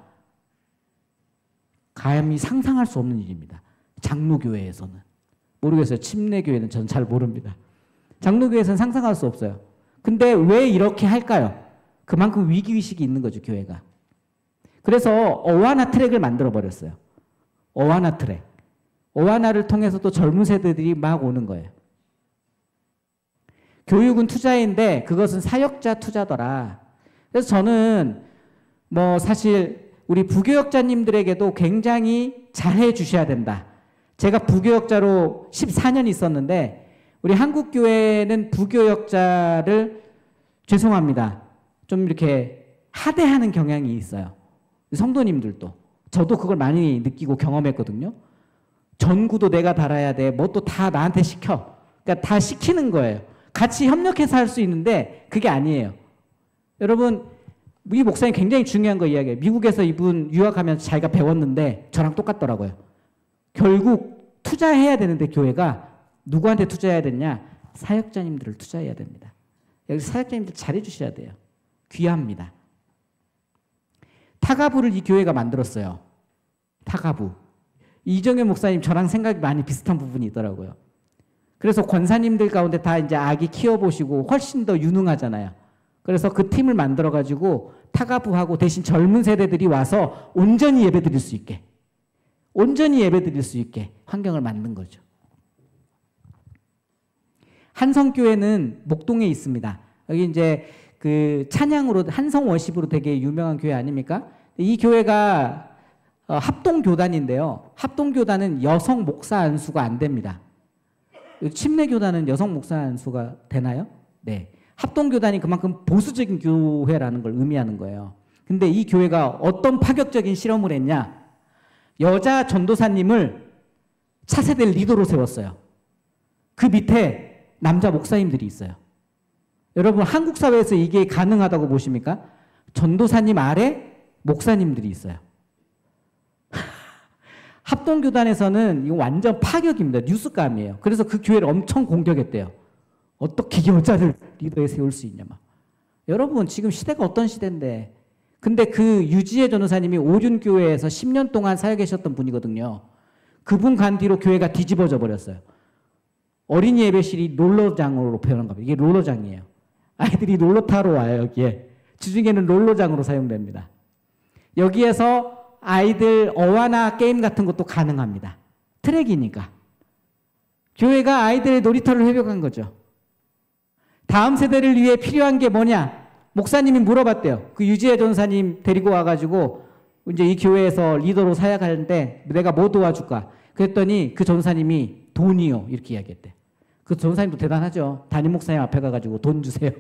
감히 상상할 수 없는 일입니다. 장로교회에서는. 모르겠어요. 침례교회는 저는 잘 모릅니다. 장로교회에서는 상상할 수 없어요. 근데 왜 이렇게 할까요? 그만큼 위기의식이 있는 거죠, 교회가. 그래서 어와나 트랙을 만들어버렸어요. 어와나 트랙. 어와나를 통해서 또 젊은 세대들이 막 오는 거예요. 교육은 투자인데 그것은 사역자 투자더라. 그래서 저는 뭐 사실 우리 부교역자님들에게도 굉장히 잘해 주셔야 된다. 제가 부교역자로 14년 있었는데 우리 한국교회는 부교역자를 죄송합니다. 좀 이렇게 하대하는 경향이 있어요. 성도님들도. 저도 그걸 많이 느끼고 경험했거든요. 전구도 내가 달아야 돼. 뭐 또 다 나한테 시켜. 그러니까 다 시키는 거예요. 같이 협력해서 할 수 있는데 그게 아니에요. 여러분, 이 목사님 굉장히 중요한 거 이야기해요. 미국에서 이분 유학하면서 자기가 배웠는데 저랑 똑같더라고요. 결국 투자해야 되는데 교회가 누구한테 투자해야 되냐? 사역자님들을 투자해야 됩니다. 여기서 사역자님들 잘해 주셔야 돼요. 귀합니다. 타가부를 이 교회가 만들었어요. 타가부. 이정현 목사님 저랑 생각이 많이 비슷한 부분이 있더라고요. 그래서 권사님들 가운데 다 이제 아기 키워보시고 훨씬 더 유능하잖아요. 그래서 그 팀을 만들어가지고 타가부하고 대신 젊은 세대들이 와서 온전히 예배드릴 수 있게, 온전히 예배드릴 수 있게 환경을 만든 거죠. 한성교회는 목동에 있습니다. 여기 이제 그 찬양으로 한성 워십으로 되게 유명한 교회 아닙니까? 이 교회가 합동교단인데요. 합동교단은 여성 목사 안수가 안 됩니다. 침례교단은 여성 목사 안수가 되나요? 네. 합동교단이 그만큼 보수적인 교회라는 걸 의미하는 거예요. 근데 이 교회가 어떤 파격적인 실험을 했냐? 여자 전도사님을 차세대 리더로 세웠어요. 그 밑에 남자 목사님들이 있어요. 여러분, 한국 사회에서 이게 가능하다고 보십니까? 전도사님 아래 목사님들이 있어요. 합동교단에서는 이거 완전 파격입니다. 뉴스감이에요. 그래서 그 교회를 엄청 공격했대요. 어떻게 여자를 리더에 세울 수 있냐 막. 여러분, 지금 시대가 어떤 시대인데. 근데 그 유지혜 전도사님이 오륜교회에서 10년 동안 사역 계셨던 분이거든요. 그분 간 뒤로 교회가 뒤집어져 버렸어요. 어린이 예배실이 롤러장으로 표현한 겁니다. 이게 롤러장이에요. 아이들이 롤러 타러 와요, 여기에. 주중에는 롤러장으로 사용됩니다. 여기에서 아이들 어와나 게임 같은 것도 가능합니다. 트랙이니까. 교회가 아이들의 놀이터를 회복한 거죠. 다음 세대를 위해 필요한 게 뭐냐? 목사님이 물어봤대요. 그 유지혜 전사님 데리고 와가지고 이제 이 교회에서 리더로 사역하는데 내가 뭐 도와줄까? 그랬더니 그 전사님이 돈이요. 이렇게 이야기했대. 그 전사님도 대단하죠. 담임 목사님 앞에 가가지고 돈 주세요.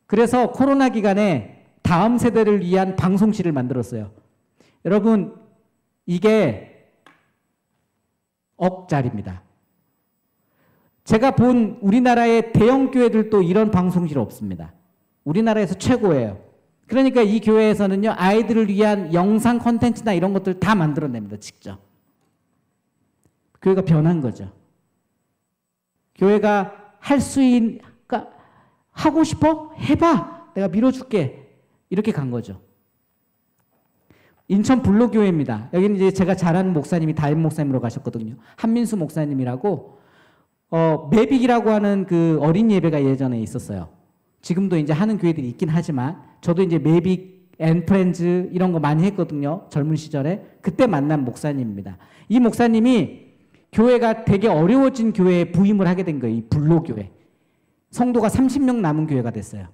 그래서 코로나 기간에 다음 세대를 위한 방송실을 만들었어요. 여러분, 이게 억짜리입니다. 제가 본 우리나라의 대형 교회들도 이런 방송실 없습니다. 우리나라에서 최고예요. 그러니까 이 교회에서는요, 아이들을 위한 영상 콘텐츠나 이런 것들 다 만들어냅니다, 직접. 교회가 변한 거죠. 교회가 할 수 있는, 그러니까 하고 싶어? 해봐. 내가 밀어줄게. 이렇게 간 거죠. 인천 불로교회입니다. 여기는 이제 제가 잘 아는 목사님이 담임 목사님으로 가셨거든요. 한민수 목사님이라고, 매빅이라고 하는 그 어린 예배가 예전에 있었어요. 지금도 이제 하는 교회들이 있긴 하지만, 저도 이제 매빅 앤 프렌즈 이런 거 많이 했거든요. 젊은 시절에. 그때 만난 목사님입니다. 이 목사님이 교회가 되게 어려워진 교회에 부임을 하게 된 거예요. 이 불로교회. 성도가 30명 남은 교회가 됐어요.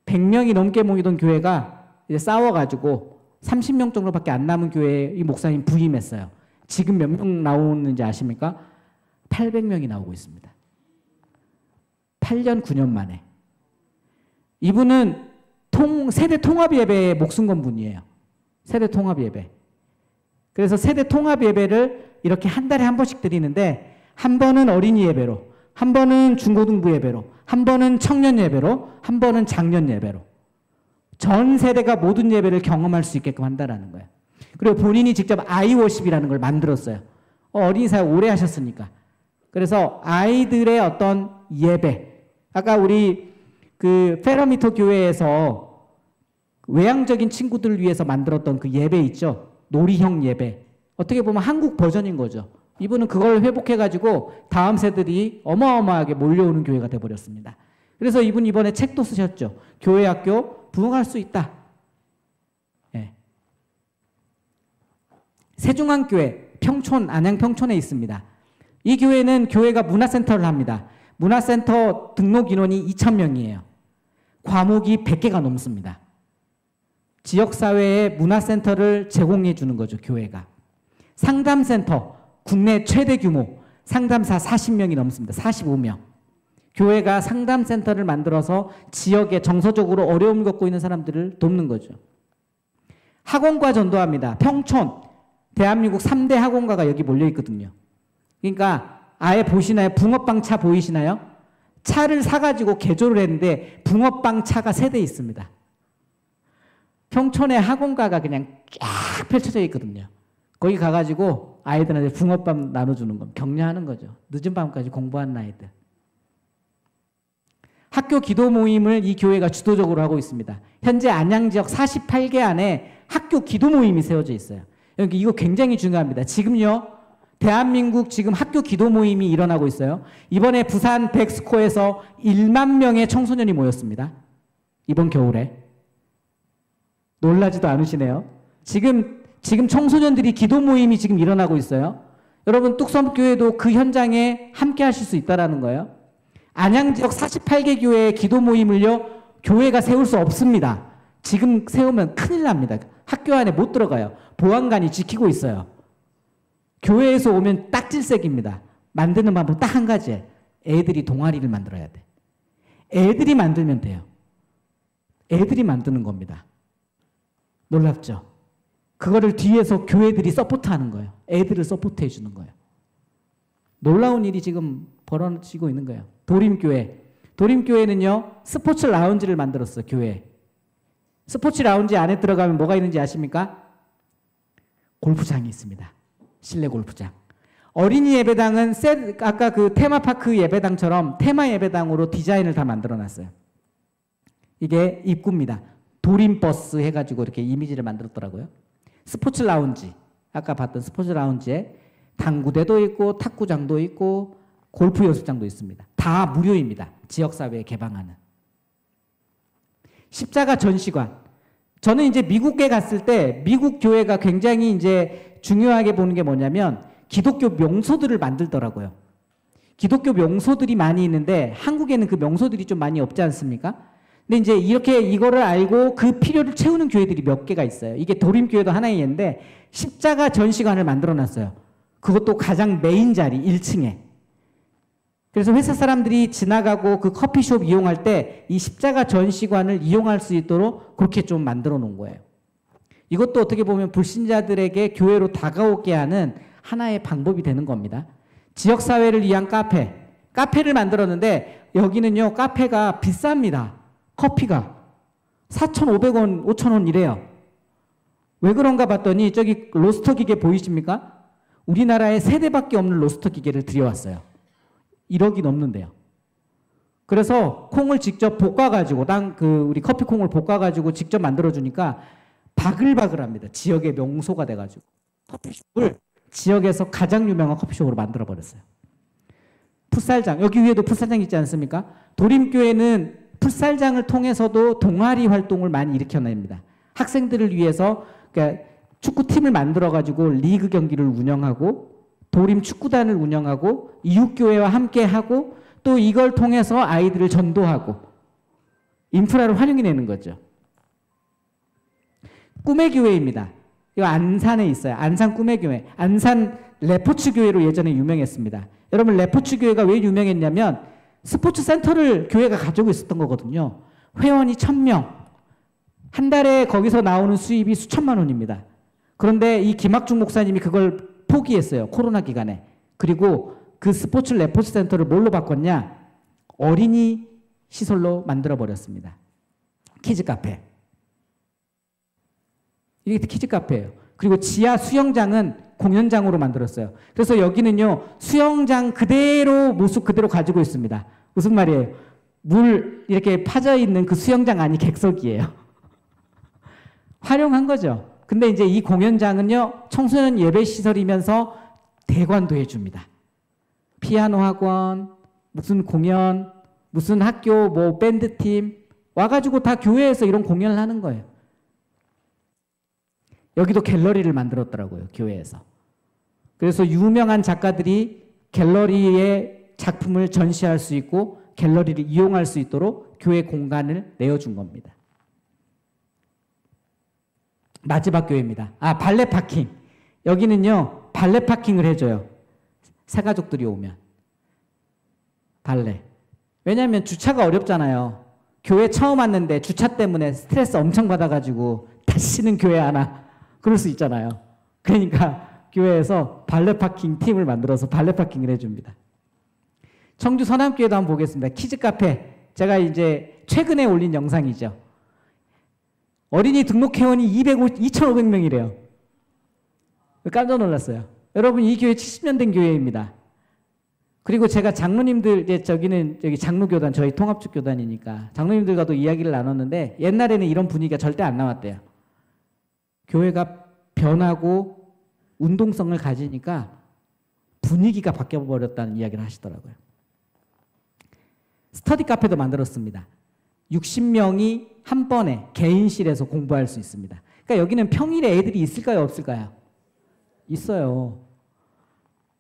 100명이 넘게 모이던 교회가 이제 싸워가지고 30명 정도밖에 안 남은 교회에 이 목사님 부임했어요. 지금 몇 명 나오는지 아십니까? 800명이 나오고 있습니다. 8년, 9년 만에. 이분은 세대 통합 예배에 목숨 건 분이에요. 세대 통합 예배. 그래서 세대 통합 예배를 이렇게 한 달에 한 번씩 드리는데, 한 번은 어린이 예배로, 한 번은 중고등부 예배로, 한 번은 청년 예배로, 한 번은 장년 예배로. 전 세대가 모든 예배를 경험할 수 있게끔 한다는 거예요. 그리고 본인이 직접 아이워십이라는 걸 만들었어요. 어린이 사역 오래 하셨으니까. 그래서 아이들의 어떤 예배. 아까 우리 그 페라미터 교회에서 외향적인 친구들을 위해서 만들었던 그 예배 있죠. 놀이형 예배. 어떻게 보면 한국 버전인 거죠. 이분은 그걸 회복해가지고 다음 세대들이 어마어마하게 몰려오는 교회가 돼버렸습니다. 그래서 이분 이번에 책도 쓰셨죠. 교회 학교 부흥할 수 있다. 네. 세중앙교회 평촌, 안양 평촌에 있습니다. 이 교회는 교회가 문화센터를 합니다. 문화센터 등록 인원이 2,000명이에요. 과목이 100개가 넘습니다. 지역사회에 문화센터를 제공해 주는 거죠, 교회가. 상담센터, 국내 최대 규모, 상담사 40명이 넘습니다. 45명. 교회가 상담센터를 만들어서 지역에 정서적으로 어려움을 겪고 있는 사람들을 돕는 거죠. 학원과 전도합니다. 평촌, 대한민국 3대 학원가가 여기 몰려 있거든요. 그러니까 아예 보시나요? 붕어빵 차 보이시나요? 차를 사가지고 개조를 했는데 붕어빵 차가 3대 있습니다. 평촌에 학원가가 그냥 쫙 펼쳐져 있거든요. 거기 가가지고 아이들한테 붕어빵 나눠주는 거, 격려하는 거죠. 늦은 밤까지 공부하는 아이들. 학교 기도 모임을 이 교회가 주도적으로 하고 있습니다. 현재 안양 지역 48개 안에 학교 기도 모임이 세워져 있어요. 여기 이거 굉장히 중요합니다. 지금요, 대한민국 지금 학교 기도 모임이 일어나고 있어요. 이번에 부산 백스코에서 1만 명의 청소년이 모였습니다. 이번 겨울에. 놀라지도 않으시네요. 지금 청소년들이 기도 모임이 지금 일어나고 있어요. 여러분, 뚝섬교회도 그 현장에 함께 하실 수 있다는 거예요. 안양 지역 48개 교회의 기도 모임을요, 교회가 세울 수 없습니다. 지금 세우면 큰일 납니다. 학교 안에 못 들어가요. 보안관이 지키고 있어요. 교회에서 오면 딱 질색입니다. 만드는 방법 딱 한 가지예요. 애들이 동아리를 만들어야 돼. 애들이 만들면 돼요. 애들이 만드는 겁니다. 놀랍죠? 그거를 뒤에서 교회들이 서포트하는 거예요. 애들을 서포트해 주는 거예요. 놀라운 일이 지금 벌어지고 있는 거예요. 도림교회. 도림교회는요, 스포츠 라운지를 만들었어요, 교회. 스포츠 라운지 안에 들어가면 뭐가 있는지 아십니까? 골프장이 있습니다. 실내 골프장. 어린이 예배당은 아까 그 테마파크 예배당처럼 테마 예배당으로 디자인을 다 만들어 놨어요. 이게 입구입니다. 도림버스 해가지고 이렇게 이미지를 만들었더라고요. 스포츠 라운지, 아까 봤던 스포츠 라운지에 당구대도 있고 탁구장도 있고 골프 연습장도 있습니다. 다 무료입니다. 지역사회에 개방하는. 십자가 전시관. 저는 이제 미국에 갔을 때 미국 교회가 굉장히 이제 중요하게 보는 게 뭐냐면 기독교 명소들을 만들더라고요. 기독교 명소들이 많이 있는데 한국에는 그 명소들이 좀 많이 없지 않습니까? 근데 이제 이렇게 이거를 알고 그 필요를 채우는 교회들이 몇 개가 있어요. 이게 도림교회도 하나의 예인데 십자가 전시관을 만들어 놨어요. 그것도 가장 메인 자리 1층에. 그래서 회사 사람들이 지나가고 그 커피숍 이용할 때 이 십자가 전시관을 이용할 수 있도록 그렇게 좀 만들어 놓은 거예요. 이것도 어떻게 보면 불신자들에게 교회로 다가오게 하는 하나의 방법이 되는 겁니다. 지역사회를 위한 카페를 만들었는데 여기는요, 카페가 비쌉니다. 커피가 4,500원, 5,000원 이래요. 왜 그런가 봤더니 저기 로스터 기계 보이십니까? 우리나라에 3대밖에 없는 로스터 기계를 들여왔어요. 1억이 넘는데요. 그래서 콩을 직접 볶아가지고 우리 커피 콩을 볶아가지고 직접 만들어주니까 바글바글합니다. 지역의 명소가 돼가지고 커피숍을 지역에서 가장 유명한 커피숍으로 만들어버렸어요. 풋살장, 여기 위에도 풋살장 있지 않습니까? 도림교회는 풋살장을 통해서도 동아리 활동을 많이 일으켜냅니다. 학생들을 위해서 그러니까 축구팀을 만들어가지고 리그 경기를 운영하고 도림 축구단을 운영하고 이웃교회와 함께하고 또 이걸 통해서 아이들을 전도하고 인프라를 활용해내는 거죠. 꿈의 교회입니다. 이거 안산에 있어요. 안산 꿈의 교회. 안산 레포츠 교회로 예전에 유명했습니다. 여러분 레포츠 교회가 왜 유명했냐면 스포츠 센터를 교회가 가지고 있었던 거거든요. 회원이 1,000명. 한 달에 거기서 나오는 수입이 수천만 원입니다. 그런데 이 김학중 목사님이 그걸 포기했어요. 코로나 기간에. 그리고 그 스포츠 레포츠 센터를 뭘로 바꿨냐? 어린이 시설로 만들어버렸습니다. 키즈 카페. 이게 키즈 카페예요. 그리고 지하 수영장은 공연장으로 만들었어요. 그래서 여기는요, 수영장 그대로 모습 그대로 가지고 있습니다. 무슨 말이에요? 물 이렇게 파져 있는 그 수영장 안이 객석이에요. 활용한 거죠. 근데 이제 이 공연장은요, 청소년 예배 시설이면서 대관도 해줍니다. 피아노 학원, 무슨 공연, 무슨 학교, 뭐 밴드팀 와가지고 다 교회에서 이런 공연을 하는 거예요. 여기도 갤러리를 만들었더라고요, 교회에서. 그래서 유명한 작가들이 갤러리에 작품을 전시할 수 있고 갤러리를 이용할 수 있도록 교회 공간을 내어준 겁니다. 마지막 교회입니다. 발레 파킹. 여기는요, 발레 파킹을 해줘요. 새가족들이 오면. 발레. 왜냐하면 주차가 어렵잖아요. 교회 처음 왔는데 주차 때문에 스트레스 엄청 받아가지고 다시는 교회 안 와. 그럴 수 있잖아요. 그러니까 교회에서 발레 파킹 팀을 만들어서 발레 파킹을 해줍니다. 청주 서남교회도 한번 보겠습니다. 키즈 카페. 제가 이제 최근에 올린 영상이죠. 어린이 등록 회원이 2,500명이래요. 깜짝 놀랐어요. 여러분, 이 교회 70년 된 교회입니다. 그리고 제가 장로님들, 이제 저기는 여기 장로교단, 저희 통합축 교단이니까 장로님들과도 이야기를 나눴는데 옛날에는 이런 분위기가 절대 안 나왔대요. 교회가 변하고 운동성을 가지니까 분위기가 바뀌어버렸다는 이야기를 하시더라고요. 스터디 카페도 만들었습니다. 60명이 한 번에 개인실에서 공부할 수 있습니다. 그러니까 여기는 평일에 애들이 있을까요, 없을까요? 있어요.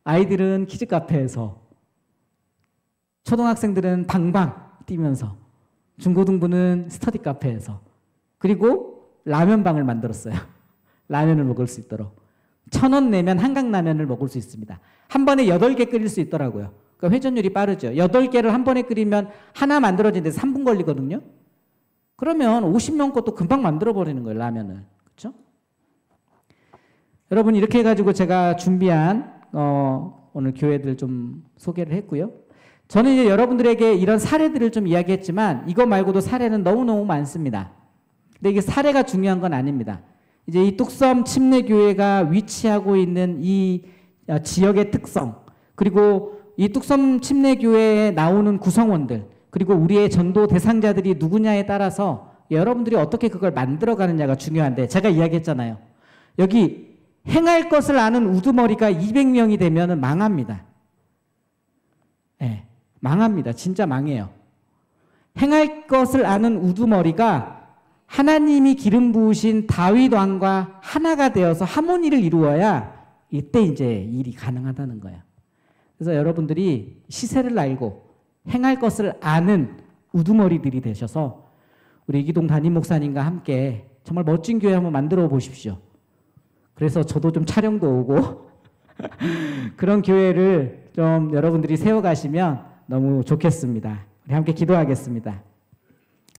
아이들은 키즈 카페에서, 초등학생들은 방방 뛰면서, 중고등부는 스터디 카페에서, 그리고 라면방을 만들었어요. 라면을 먹을 수 있도록. 1,000원 내면 한강라면을 먹을 수 있습니다. 한 번에 8개 끓일 수 있더라고요. 그러니까 회전율이 빠르죠. 8개를 한 번에 끓이면 하나 만들어지는데 3분 걸리거든요. 그러면 50명 것도 금방 만들어버리는 거예요, 라면을. 그렇죠? 여러분, 이렇게 해가지고 제가 준비한 오늘 교회들 좀 소개를 했고요. 저는 이제 여러분들에게 이런 사례들을 좀 이야기했지만 이거 말고도 사례는 너무너무 많습니다. 근데 이게 사례가 중요한 건 아닙니다. 이제 이 뚝섬 침례교회가 위치하고 있는 이 지역의 특성, 그리고 이 뚝섬 침례교회에 나오는 구성원들, 그리고 우리의 전도 대상자들이 누구냐에 따라서 여러분들이 어떻게 그걸 만들어가느냐가 중요한데, 제가 이야기했잖아요. 여기 행할 것을 아는 우두머리가 200명이 되면 망합니다. 네, 망합니다. 진짜 망해요. 행할 것을 아는 우두머리가 하나님이 기름 부으신 다윗 왕과 하나가 되어서 하모니를 이루어야 이때 이제 일이 가능하다는 거예요. 그래서 여러분들이 시세를 알고 행할 것을 아는 우두머리들이 되셔서 우리 이기동 담임 목사님과 함께 정말 멋진 교회 한번 만들어 보십시오. 그래서 저도 좀 촬영도 오고 그런 교회를 좀 여러분들이 세워가시면 너무 좋겠습니다. 우리 함께 기도하겠습니다.